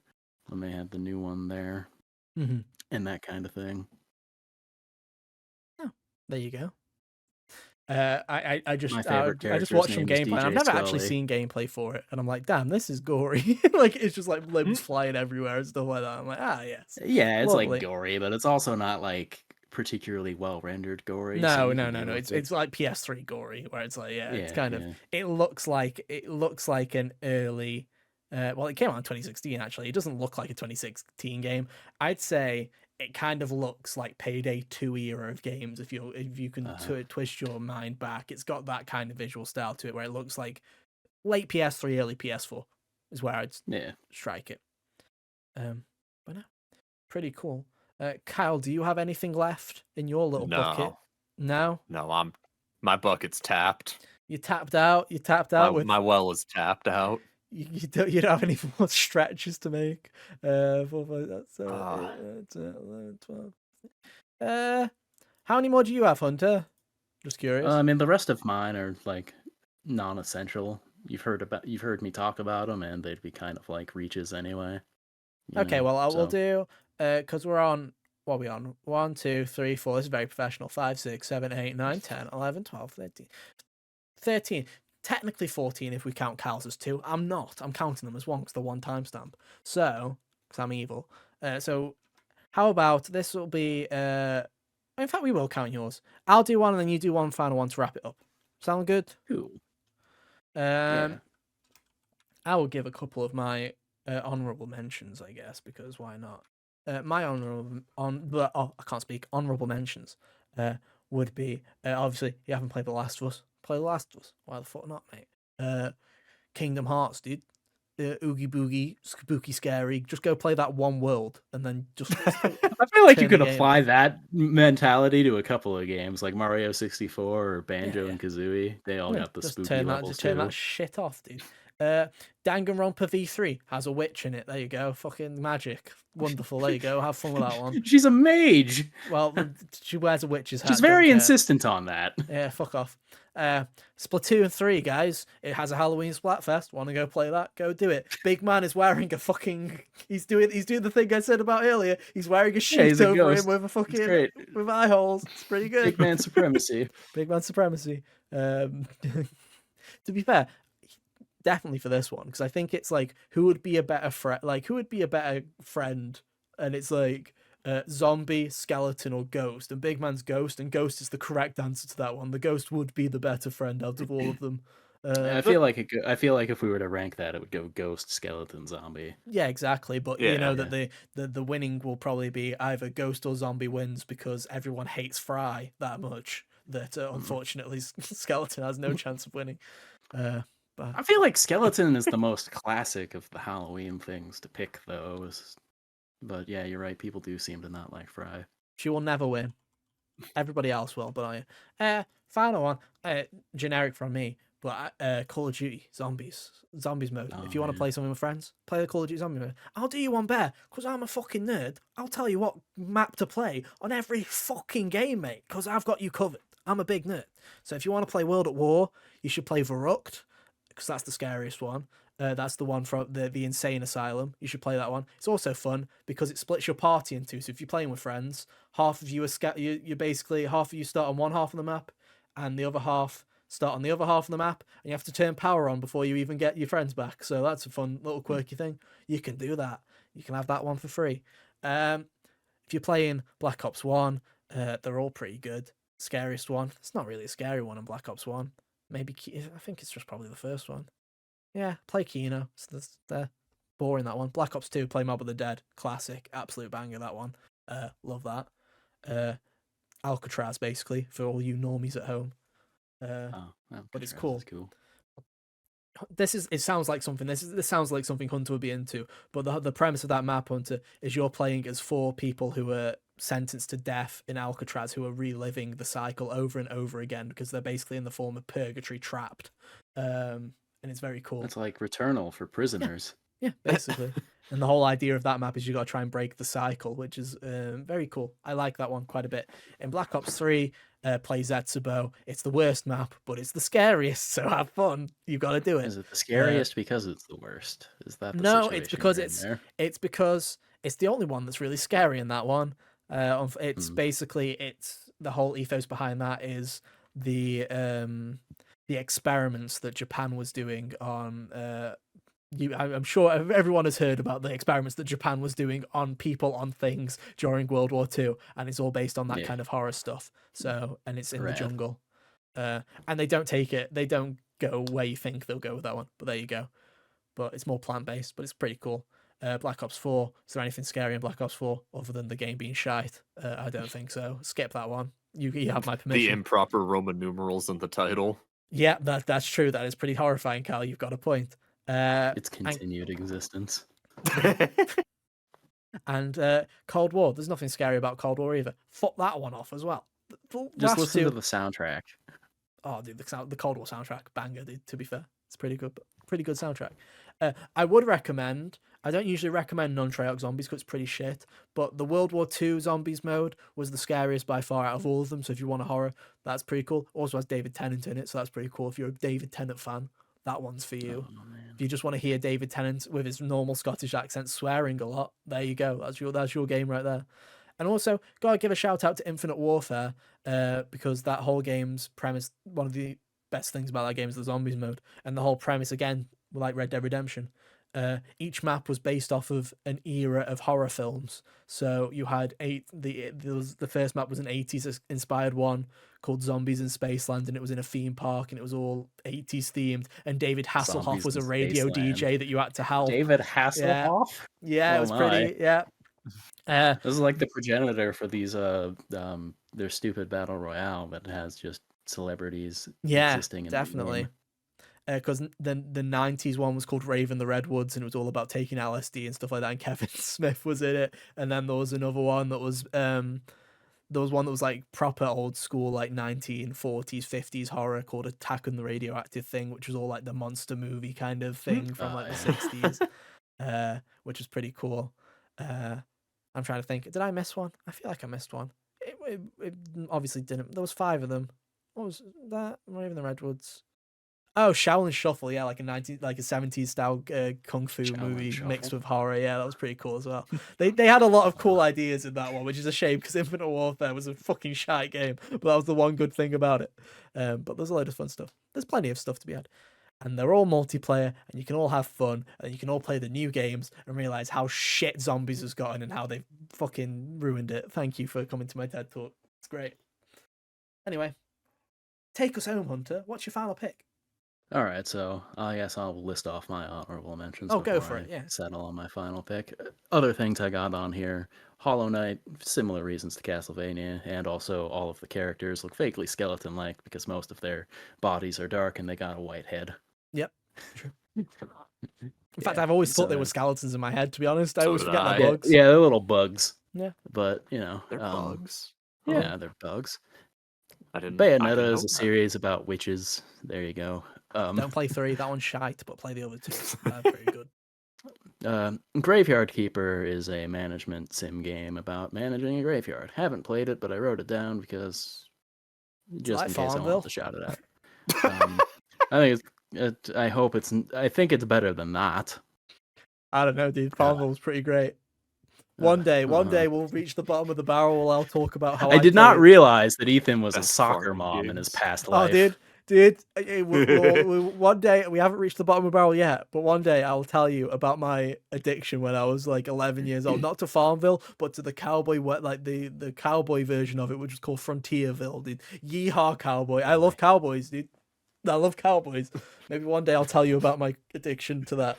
when they had the new one there, and that kind of thing. Oh, there you go. I just character's watched some name is gameplay. DJ I've never actually Scully. seen gameplay for it, and I'm like, damn, this is gory. Like it's just like limbs flying everywhere and stuff like that. I'm like, yes. Yeah, it's lovely. like gory, but it's also not like particularly well rendered gory. So No, you no, can no, deal no. with It's like PS3 gory, where it's like, yeah, it's Yeah, kind of yeah. it looks like an early well, it came out in 2016 actually. It doesn't look like a 2016 game. I'd say it kind of looks like Payday 2 era of games if you can Uh, twist your mind back. It's got that kind of visual style to it where it looks like late PS3, early PS4 is where I'd yeah. strike it. But no, pretty cool. Kyle, do you have anything left in your little bucket? No, No? my bucket's tapped. You tapped out. You tapped out with My well is tapped out. you don't have any more stretches to make. 4, 5, that's Ah. 10, 11, 12. How many more do you have, Hunter? Just curious. I mean, the rest of mine are like non-essential. You've heard me talk about them, and they'd be kind of like reaches anyway. Okay, well I will So do because we're on what are we on? 1, 2, 3, 4. This is very professional. 5, 6, 7, 8, 9, 10, 11, 12, 13. 13. Technically 14 if we count Cal's as 2. I'm not. I'm counting them as 1 because they're 1 timestamp. So, because I'm evil. So, how about this will be... in fact, we will count yours. I'll do one and then you do one final one to wrap it up. Sound good? cool. I will give a couple of my honourable mentions, I guess, because why not? My I can't speak. Honourable mentions would be obviously you haven't played The Last of Us. Play The Last of Us. Why the fuck not, mate? Kingdom Hearts, dude. Oogie boogie, spooky, scary. Just go play that one world and then just. I feel like you turn could the game apply off. that mentality to a couple of games, like Mario 64 or Banjo yeah. and Kazooie. They all Yeah, got the just spooky turn that, levels just turn too. that shit off, dude. Danganronpa V3 has a witch in it. There you go. Fucking magic. Wonderful. There you go. Have fun with that one. She's a mage. Well, she wears a witch's hat. She's Don't very care. insistent on that. Yeah, fuck off. Splatoon 3, guys. It has a Halloween Splatfest. Want to go play that? Go do it. Big Man is wearing a fucking. He's doing the thing I said about earlier. He's wearing a sheet he's a over ghost. him with a It's fucking great. with eye holes. It's pretty good. Big man supremacy. Big Man supremacy. To be fair, definitely for this one because I think it's like who would be a better friend? Like who would be a better friend? And it's like zombie, skeleton, or ghost. And Big Man's ghost, and ghost is the correct answer to that one. The ghost would be the better friend out of all of them. I feel like if we were to rank that, it would go ghost, skeleton, zombie. Yeah, exactly. But you Yeah. know that the winning will probably be either ghost or zombie wins because everyone hates Fry that much that unfortunately skeleton has no chance of winning. But I feel like skeleton is the most classic of the Halloween things to pick, though. But yeah, you're right. People do seem to not like Fry. she will never win. Everybody else will, but final one, generic from me, but Call of Duty Zombies mode. Oh, If you want to yeah. play something with friends, play the Call of Duty Zombie mode. I'll do you one better, because I'm a fucking nerd. I'll tell you what map to play on every fucking game, mate, because I've got you covered. I'm a big nerd. So if you want to play World at War, you should play Verrucht, because that's the scariest one. That's the one from the Insane Asylum. You should play that one. It's also fun because it splits your party into. So if you're playing with friends, half of you are you're basically half of you start on one half of the map, and the other half start on the other half of the map, and you have to turn power on before you even get your friends back. So that's a fun little quirky thing. You can do that. You can have that one for free. If you're playing Black Ops 1, they're all pretty good. Scariest one. It's not really a scary one in Black Ops 1. Maybe I think it's just probably the first one. Yeah, play Kino. They're boring, that one. Black Ops 2, play Mob of the Dead. Classic. Absolute banger, that one. Love that. Alcatraz, basically, for all you normies at home. But it's cool. It sounds like something. This sounds like something Hunter would be into. But the premise of that map, Hunter, is you're playing as 4 people who are sentenced to death in Alcatraz, who are reliving the cycle over and over again because they're basically in the form of purgatory, trapped. And it's very cool. It's like Returnal for prisoners. Yeah, basically. And the whole idea of that map is you got to try and break the cycle, which is very cool. I like that one quite a bit. In Black Ops 3, play Zetsubo. It's the worst map, but it's the scariest, so have fun. You've got to do it. Is it the scariest because it's the worst? Is that the No, situation it's because you're in there? it's because it's the only one that's really scary in that one. It's basically it's the whole ethos behind that is the experiments that Japan was doing on I'm sure everyone has heard about the experiments that Japan was doing on people, on things during World War II, and it's all based on that Yeah. kind of horror stuff. So, and it's in the Rad. jungle, and they don't go where you think they'll go with that one. But there you go. But it's more plant based, but it's pretty cool. Black Ops 4. Is there anything scary in Black Ops 4 other than the game being shite? I don't think so. Skip that one. You have my The permission. improper Roman numerals in the title. Yeah, that's true. That is pretty horrifying, Cal. You've got a point. Its continued existence. And Cold War. There's nothing scary about Cold War either. Fuck that one off as well. Just listen to the soundtrack. Oh, dude, the Cold War soundtrack, banger, dude. To be fair, it's pretty good soundtrack. I would recommend. I don't usually recommend non-Treyarch zombies because it's pretty shit. But the World War II zombies mode was the scariest by far out of all of them. So if you want a horror, that's pretty cool. Also has David Tennant in it, so that's pretty cool. If you're a David Tennant fan, that one's for you. Oh, man. If you just want to hear David Tennant with his normal Scottish accent swearing a lot, there you go. That's your game right there. And also, gotta give a shout out to Infinite Warfare, because that whole game's premise, one of the best things about that game is the zombies mode, and the whole premise again, like Red Dead Redemption. Each map was based off of an era of horror films. So you had the first map was an 80s inspired one called Zombies in Spaceland, and it was in a theme park, and it was all 80s themed. And David Hasselhoff Zombies was a in radio Spaceland. DJ that you had to help. David Hasselhoff? Yeah, Oh it was my. pretty. Yeah. This is like the progenitor for these their stupid battle royale, but it has just celebrities existing in definitely. the game. Because the 90s one was called Raven the Redwoods, and it was all about taking LSD and stuff like that, and Kevin Smith was in it. And then there was another one that was there was one that was like proper old school, like 1940s 50s horror called Attack on the Radioactive Thing, which was all like the monster movie kind of thing from like the 60s, which is pretty cool. I'm trying to think, did I miss one? I feel like I missed one. It obviously didn't. There was 5 of them. What was that? Raven the Redwoods. Oh, Shaolin Shuffle, yeah, like a 70s style kung fu Shaolin movie Shuffle. mixed with horror. Yeah, that was pretty cool as well. They had a lot of cool ideas in that one, which is a shame because Infinite Warfare was a fucking shite game, but that was the one good thing about it. But there's a load of fun stuff. There's plenty of stuff to be had, and they're all multiplayer, and you can all have fun, and you can all play the new games and realize how shit Zombies has gotten and how they've fucking ruined it. Thank you for coming to my TED Talk. It's great. Anyway, take us home, Hunter. What's your final pick? All right, so I guess I'll list off my honorable mentions. Oh, go before for I it, yeah. Settle on my final pick. Other things I got on here: Hollow Knight, similar reasons to Castlevania, and also all of the characters look vaguely skeleton-like because most of their bodies are dark and they got a white head. Yep, true. In fact, I've always thought they were skeletons in my head. To be honest, I always did forget I. they're bugs. Yeah, they're little bugs. Yeah, but you know, They're bugs. Yeah, they're bugs. I didn't Bayonetta know is a that. series about witches. There you go. don't play 3. That one's shite, but play the other 2. They're pretty good. Graveyard Keeper is a management sim game about managing a graveyard. Haven't played it, but I wrote it down because just like in case I Farmville. want to shout it out. I think it's better than that. I don't know, dude. Farmville was pretty great. One day we'll reach the bottom of the barrel. I'll talk about how I did not realize that Ethan was a soccer mom in his past life. Oh, dude. One day we haven't reached the bottom of the barrel yet, but one day I'll tell you about my addiction when I was like 11 years old. Not to Farmville, but to the cowboy, the cowboy version of it, which was called Frontierville, dude. Yeehaw, cowboy! I love cowboys, dude. I love cowboys. Maybe one day I'll tell you about my addiction to that.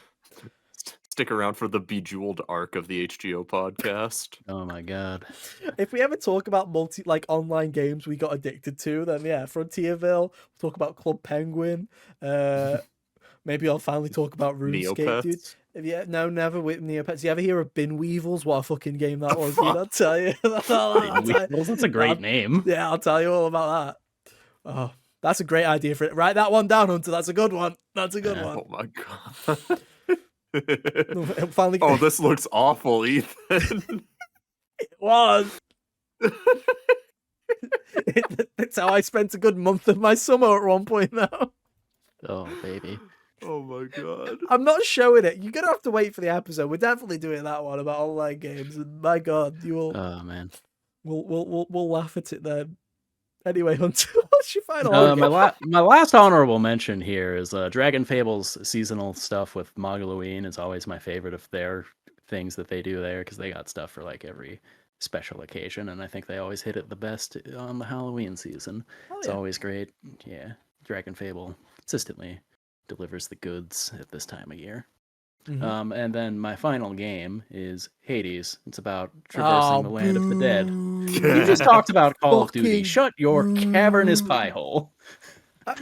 Stick around for the bejeweled arc of the HGO podcast. Oh my god! If we ever talk about online games we got addicted to, then yeah, Frontierville. We'll talk about Club Penguin. Maybe I'll finally talk about RuneScape, dude. No, never with Neopets. You ever hear of Bin Weevils? What a fucking game that was, dude! I'll tell you. That's a great name. Yeah, I'll tell you all about that. Oh, that's a great idea for it. Write that one down, Hunter. That's a good one. That's a good one. Oh my god. Finally... Oh, this looks awful, Ethan. It was. That's how I spent a good month of my summer at one point, though. Oh, baby. Oh my god. I'm not showing it. You're gonna have to wait for the episode. We're definitely doing that one about online games. And my god, you will. Oh man. We'll laugh at it then. Anyway, Hunter, what's your final My last honorable mention here is Dragon Fable's seasonal stuff with Halloween is always my favorite of their things that they do there because they got stuff for like every special occasion, and I think they always hit it the best on the Halloween season. Oh, It's yeah. always great. Yeah, Dragon Fable consistently delivers the goods at this time of year. Mhm. And then my final game is Hades. It's about traversing the land of the dead. You just talked about Call of Duty. Fucking Shut your cavernous boo. pie hole.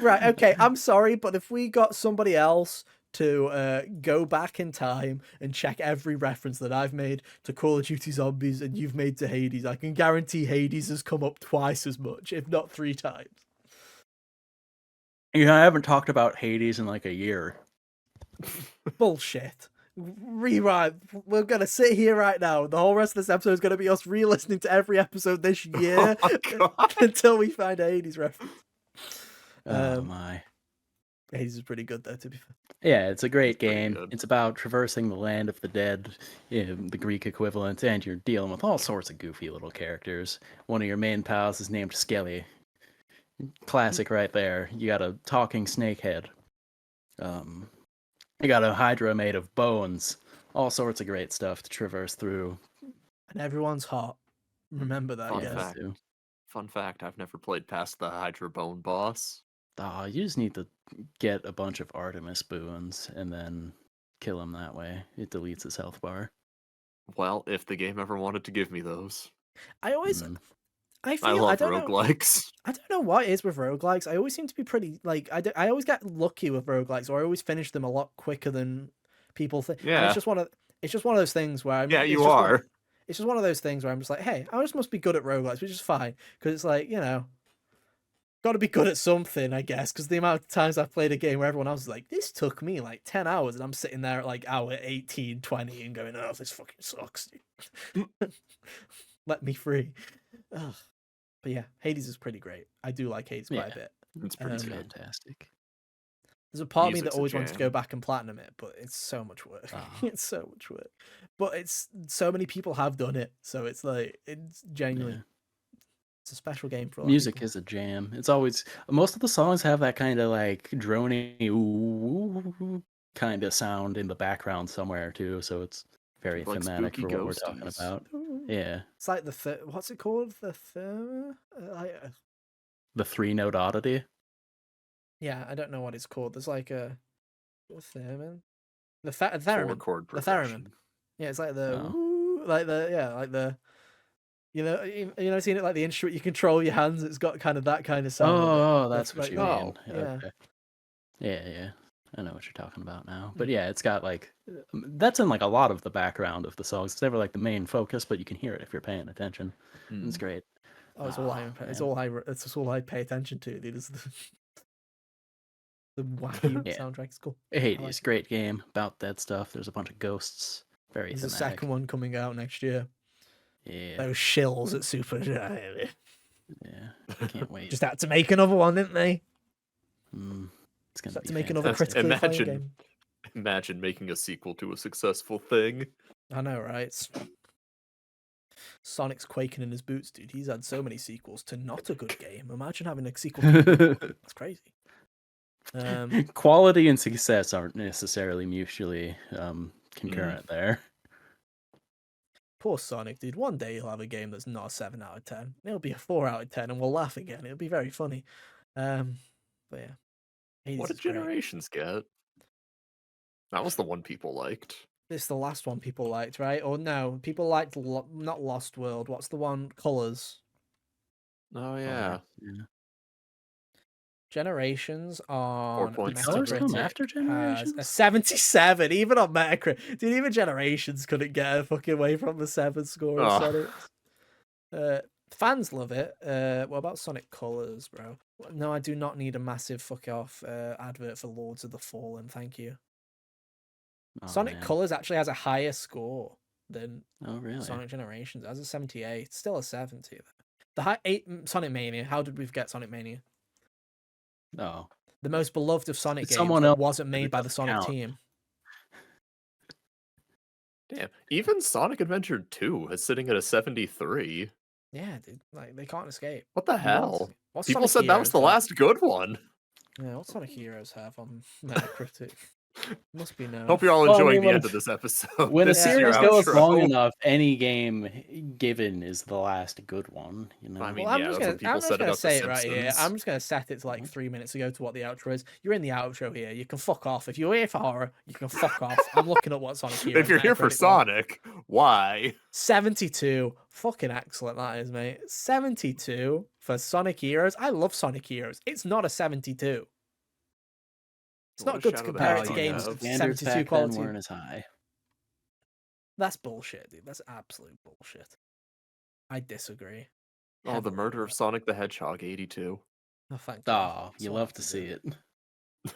Right, okay, I'm sorry, but if we got somebody else to go back in time and check every reference that I've made to Call of Duty Zombies and you've made to Hades, I can guarantee Hades has come up twice as much, if not 3 times. You know, I haven't talked about Hades in like a year. Bullshit. Rewind. We're gonna sit here right now. The whole rest of this episode is gonna be us re-listening to every episode this year until we find a Hades reference. Oh my. Hades is pretty good though, to be fair. Yeah, it's a great pretty game. good. It's about traversing the land of the dead, the Greek equivalent, and you're dealing with all sorts of goofy little characters. One of your main pals is named Skelly. Classic right there. You got a talking snake head. You got a Hydra made of bones. All sorts of great stuff to traverse through. And everyone's hot. Remember that, Fun guys. fact. Fun fact, I've never played past the Hydra Bone boss. Oh, you just need to get a bunch of Artemis boons and then kill him that way. It deletes his health bar. Well, if the game ever wanted to give me those. I always, I I feel, love don't know, roguelikes. I don't know what it is with roguelikes. I always seem to be pretty, like, I always get lucky with roguelikes, or I always finish them a lot quicker than people think. And Yeah. it's just one of those things where I'm. Yeah, it's you just are. It's just one of those things where I'm just like, hey, I just must be good at roguelikes, which is fine, because it's like, you know, got to be good at something, I guess, because the amount of times I've played a game where everyone else is like, this took me like 10 hours, and I'm sitting there at like hour 18, 20, and going, oh, this fucking sucks, dude. Let me free. Ugh. But yeah, Hades is pretty great. I do like Hades quite a bit. It's pretty It's good. fantastic. There's a part of me that Music's a always wants to go jam. back and platinum it, but it's so much work. Oh. It's so much work. But it's so many people have done it, so it's like it's genuinely it's a special game for a lot of Music people. is a jam. It's always most of the songs have that kind of like drony kind of sound in the background somewhere too, so it's very Like thematic spooky for what we're talking ghosties. about. Yeah, It's like what's it called? the 3-note oddity. Yeah, I don't know what it's called. There's like a theremin, the theremin, 4-chord the theremin. progression. Yeah, it's like the Oh. like the you know, seeing it like the instrument you control your hands. It's got kind of that kind of sound. Oh, that's what like, you mean. yeah. Okay. Yeah. I know what you're talking about now. But yeah, it's got like that's in like a lot of the background of the songs. It's never like the main focus, but you can hear it if you're paying attention. It's great. Oh, it's all I pay attention to, dude. Is the wacky Yeah. soundtrack. It's cool. Hades, great game about that stuff. There's a bunch of ghosts. Very There's thematic. a second one coming out next year. Yeah. Those shills at Super. Yeah. Can't wait. Just had to make another one, didn't they? It's gonna Just had be to make another fantastic. critically acclaimed game. Imagine making a sequel to a successful thing. I know, right? Sonic's quaking in his boots, dude. He's had so many sequels to not a good game. Imagine having a sequel to a good one. That's crazy. Quality and success aren't necessarily mutually concurrent there. Poor Sonic, dude. One day he'll have a game that's not a 7 out of 10. It'll be a 4 out of 10, and we'll laugh again. It'll be very funny. But yeah. Hades What did is great. Generations get? That was the one people liked. This is the last one people liked, right? Or no, people liked not Lost World. What's the one? Colors. Oh yeah. Generations on 4.6. Colors come Metacritic after has Generations? a 77, even on Metacritic. Dude, even Generations couldn't get a fucking way from the 7 score of Sonic. Fans love it. What about Sonic Colors, bro? No, I do not need a massive fuck off advert for Lords of the Fallen. Thank you. Oh, Sonic man. Colors actually has a higher score than really? Sonic Generations. It has a 78. It's still a 70. The Sonic Mania. How did we get Sonic Mania? Oh. The most beloved of Sonic games someone that else, wasn't but made it by the doesn't Sonic count. team. Damn. Even Sonic Adventure 2 is sitting at a 73. Yeah, dude. Like they can't escape. What the You want- hell? What's People Sonic said that was Heroes the got? last good one. Yeah, what Sonic Heroes have on Metacritic? Must be no. Hope you're all Well, I enjoying mean, the end of this episode. when a This is your series goes long outro. enough, any game given is the last good one. You know. I mean, Well, I'm yeah, just that's gonna what people said about The say it right here. Simpsons. I'm just gonna set it to like 3 minutes ago to what the outro is. You're in the outro here. You can fuck off. If you're here for horror, you can fuck off. I'm looking at what Sonic Heroes. If you're here for Metacritic was. Sonic, why? 72. Fucking excellent that is, mate. 72 for Sonic Heroes. I love Sonic Heroes. It's not a 72. It's What not a good to shadow the compare it to hedgehog games have. of Standards 72 back then quality. weren't as high. That's bullshit, dude. That's absolute bullshit. I disagree. Oh, the heavily murder with of Sonic the Hedgehog 82. that. Oh, thank God. Oh, you Someone love had to do see it. it.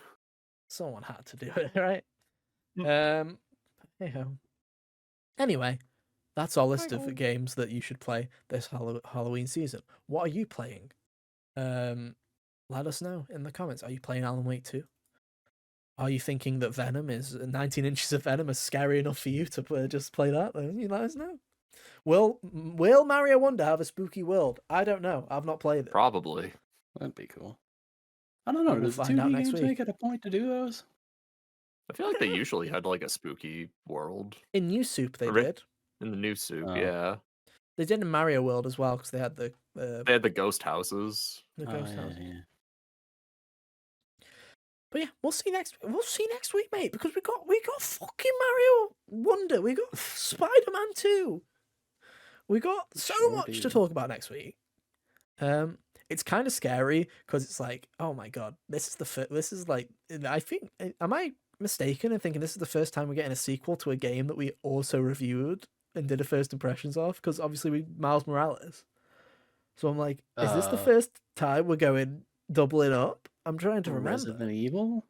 Someone had to do it, right? Mm. Hey-ho. Anyway, that's our list of games that you should play this Halloween season. What are you playing? Let us know in the comments. Are you playing Alan Wake 2? Are you thinking that Venom is 19 inches of Venom is scary enough for you to just play that? Then you let us know. Will Mario Wonder have a spooky world? I don't know. I've not played it. Probably. That'd be cool. I don't know. We'll Does the find out 2D next games week. make it a point to do those? I feel like they usually had like a spooky world. In New Soup, they Ri- did. In the new soup, Oh. yeah. They did in Mario World as well because they had the They had the ghost houses. ghost yeah, house. yeah. But yeah, we'll see next week, mate, because we got fucking Mario Wonder, we got Spider-Man 2. We got so Sure much to do. talk about next week. It's kind of scary because it's like, oh my god, this is like, I think, am I mistaken in thinking this is the first time we're getting a sequel to a game that we also reviewed and did a first impressions of? Because obviously we Miles Morales. So I'm like, is this the first time we're going doubling up? I'm trying to remember. Resident Evil?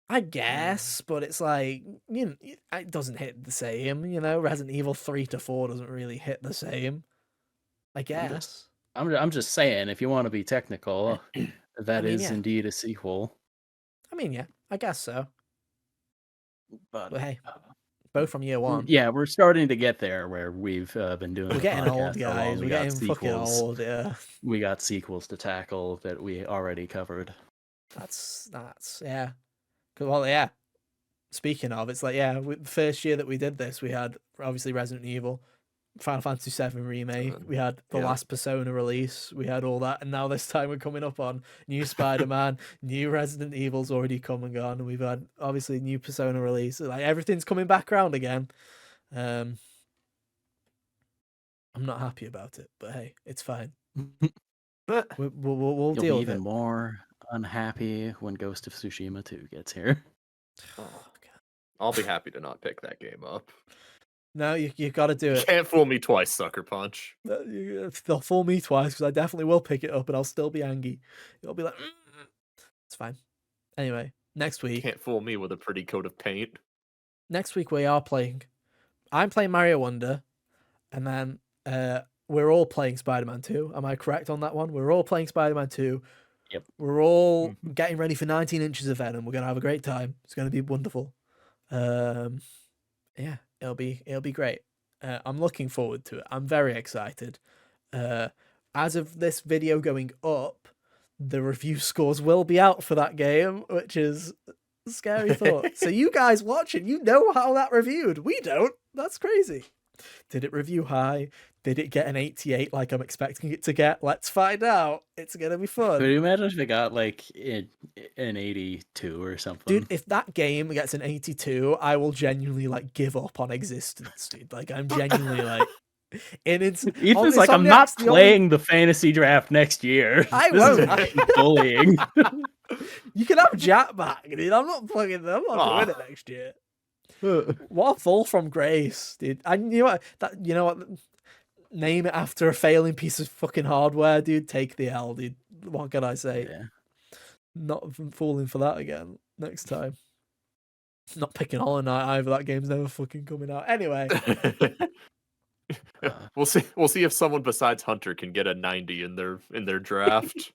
I guess, but it's like, you know, it doesn't hit the same, you know. Resident Evil 3 to 4 doesn't really hit the same. I guess. I'm just saying, if you want to be technical, that mean, is yeah. indeed a sequel. I mean, yeah, I guess so. But But hey, both from year one. yeah, we're starting to get there where we've been doing. We're the getting old, podcast so long, guys. we We're got getting fucking sequels. old, yeah. We got sequels to tackle that we already covered. That's yeah. Well, yeah. Speaking of, it's like, yeah, the first year that we did this, we had obviously Resident Evil, Final Fantasy VII Remake, we had the last Persona release, we had all that, and now this time we're coming up on new Spider-Man, new Resident Evil's already come and gone, and we've had obviously new Persona release. Like, everything's coming back around again. I'm not happy about it, but hey, it's fine. We'll You'll deal be with even it. more unhappy when Ghost of Tsushima 2 gets here. Oh, I'll be happy to not pick that game up. no, you got to do You it. can't fool me twice, Sucker Punch. They'll fool me twice because I definitely will pick it up and I'll still be angry. It'll be like, it's fine. Anyway, next week. Can't fool me with a pretty coat of paint. Next week we are playing. I'm playing Mario Wonder, and then we're all playing Spider-Man 2. Am I correct on that one? We're all playing Spider-Man 2. Yep. We're all getting ready for 19 inches of Venom. We're gonna have a great time. It's gonna be wonderful. Yeah, it'll be great. I'm looking forward to it. I'm very excited. As of this video going up, the review scores will be out for that game, which is a scary thought. So you guys watching, you know how that reviewed. We don't. That's crazy. Did it review high? Did it get an 88 like I'm expecting it to get? Let's find out. It's going to be fun. Could you imagine if it got like an 82 or something? Dude, if that game gets an 82, I will genuinely like give up on existence, dude. Like, I'm genuinely like... Ethan's like, I'm not playing the fantasy draft next year. I This won't. is bullying. You can have Jack back, dude. I'm not plugging them. I'm not doing it next year. What a fall from grace, dude. And you know what? Name it after a failing piece of fucking hardware, dude. Take the L, dude. What can I say? Yeah. Not falling for that again next time. Not picking Hollow Knight either. That game's never fucking coming out. Anyway. We'll see if someone besides Hunter can get a 90 in their draft.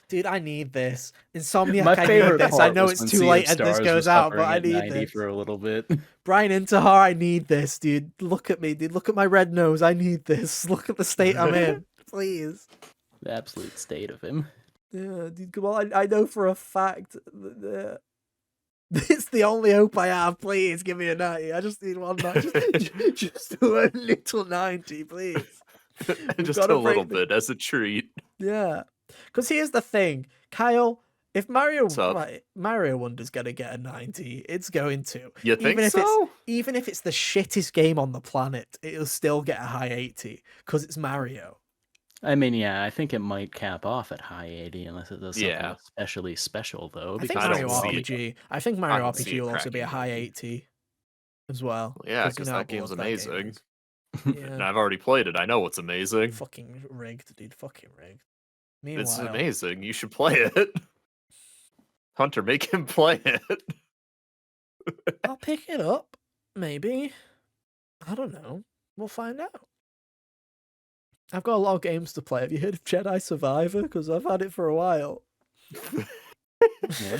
Dude, I need this. Insomniac, My I need favorite this. part I know was it's when too Sea of late and this Stars goes was out, but hovering I at need 90 this. for a little bit. Brian Intihar, I need this, dude. Look at me, dude. Look at my red nose. I need this. Look at the state I'm in. Please. The absolute state of him. Yeah, dude, come on. I know for a fact that it's the only hope I have. Please give me a 90. I just need one 90. Just one little 90, please. We've Just gotta a little break the- bit as a treat. Yeah. Because here's the thing, Kyle. If What's up? Mario Wonder's gonna get a 90, it's going to. You think even if so? even if it's the shittest game on the planet, it'll still get a high 80 because it's Mario. I mean, yeah, I think it might cap off at high 80 unless it does something Yeah. especially special, though. I think I don't Mario see it. RPG. I think Mario don't see RPG it will also be a cracking high 90. 80 as well. Yeah, 'cause you because know how that game's beloved that game amazing. is. And Yeah. I've already played it. I know it's amazing. Fucking rigged, dude. Fucking rigged. It's Meanwhile, amazing. You should play it. Hunter, make him play it. I'll pick it up. Maybe. I don't know. We'll find out. I've got a lot of games to play. Have you heard of Jedi Survivor? Because I've had it for a while. Yeah.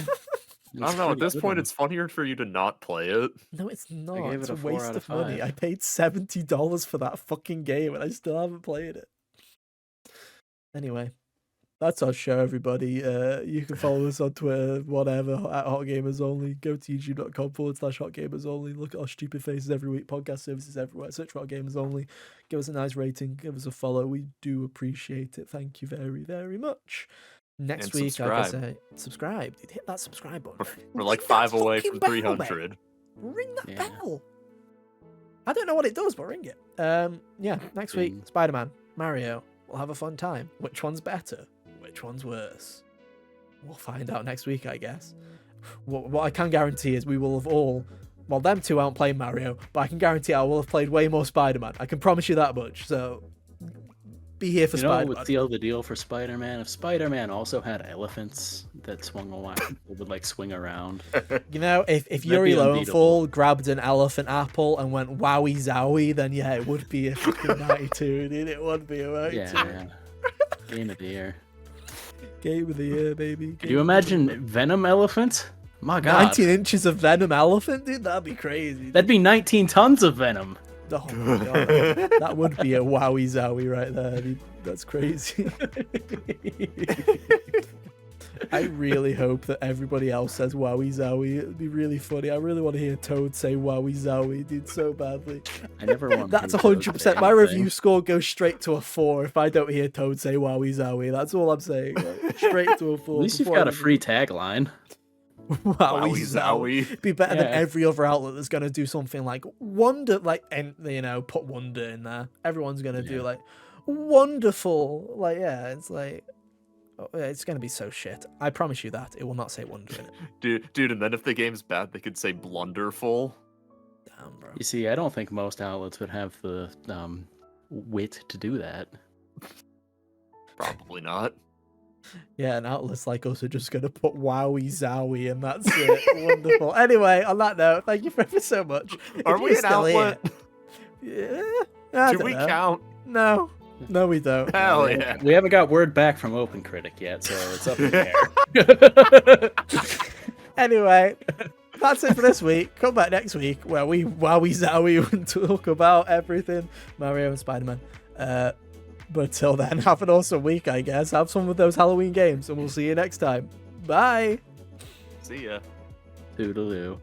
I don't know. At this point, it's funnier for you to not play it. No, it's not. gave It's it a a 4 waste out of of money. 5. I paid $70 for that fucking game and I still haven't played it. Anyway, that's our show, everybody. You can follow us on Twitter, whatever, at Hot Gamers Only. Go to youtube.com/Hot Gamers Only. Look at our stupid faces every week. Podcast services everywhere. Search for Hot Gamers Only. Give us a nice rating. Give us a follow. We do appreciate it. Thank you very, very much. Next And week, like I subscribe. say, subscribe. Dude, hit that subscribe button. We're like Ring 5 that away fucking from bell, mate. 300. Ring that Yeah. bell. I don't know what it does, but ring it. Yeah, next week, Ring. Spider-Man, Mario. We'll have a fun time. Which one's better? Which one's worse? We'll find out next week, I guess. What I can guarantee is we will have all... Well, them two aren't playing Mario, but I can guarantee I will have played way more Spider-Man. I can promise you that much, so... Be here for You know what Spider-Man. would seal the deal for Spider-Man? If Spider-Man also had elephants that swung around, that would like swing around. You know, if That'd Yuri be Lowenthal unbeatable. grabbed an elephant apple and went wowie zowie, then yeah, it would be a fucking 92, dude. It would be a 92. Yeah. Game of the year. Game of the year, baby. Could you imagine Venom elephant? My God. 19 inches of Venom elephant, dude? That'd be crazy. Dude. That'd be 19 tons of Venom. Oh my God. That would be a wowie zowie right there, dude. That's crazy. I really hope that everybody else says wowie zowie. It'd be really funny. I really want to hear Toad say wowie zowie, dude, so badly. I never want. That's to hear Toad 100%. say My anything. review score goes straight to a 4 if I don't hear Toad say wowie zowie. That's all I'm saying. Like, straight to a 4. At least you've before got a I- free tagline. Wowie Wowie zowie. zowie. Be better than Yeah. every other outlet that's going to do something like wonder, like, and you know, put wonder in there. Everyone's going to do Yeah. like wonderful. Like, yeah, it's like, oh, yeah, it's going to be so shit. I promise you that. It will not say wonder in it. Dude, and then if the game's bad, they could say blunderful. Damn, bro. You see, I don't think most outlets would have the wit to do that. Probably not. Yeah, and outlets like us are just going to put wowie zowie and that's it. Wonderful. Anyway, on that note, thank you ever so much. If Are you're we an still here- outlet? Yeah. I Do don't we know. count? No. No, we don't. Hell yeah. We haven't got word back from Open Critic yet, so it's up in the air. Anyway, that's it for this week. Come back next week where we wowie zowie and talk about everything Mario and Spider-Man. But until then, have an awesome week, I guess. Have fun with those Halloween games, and we'll see you next time. Bye. See ya. Toodaloo.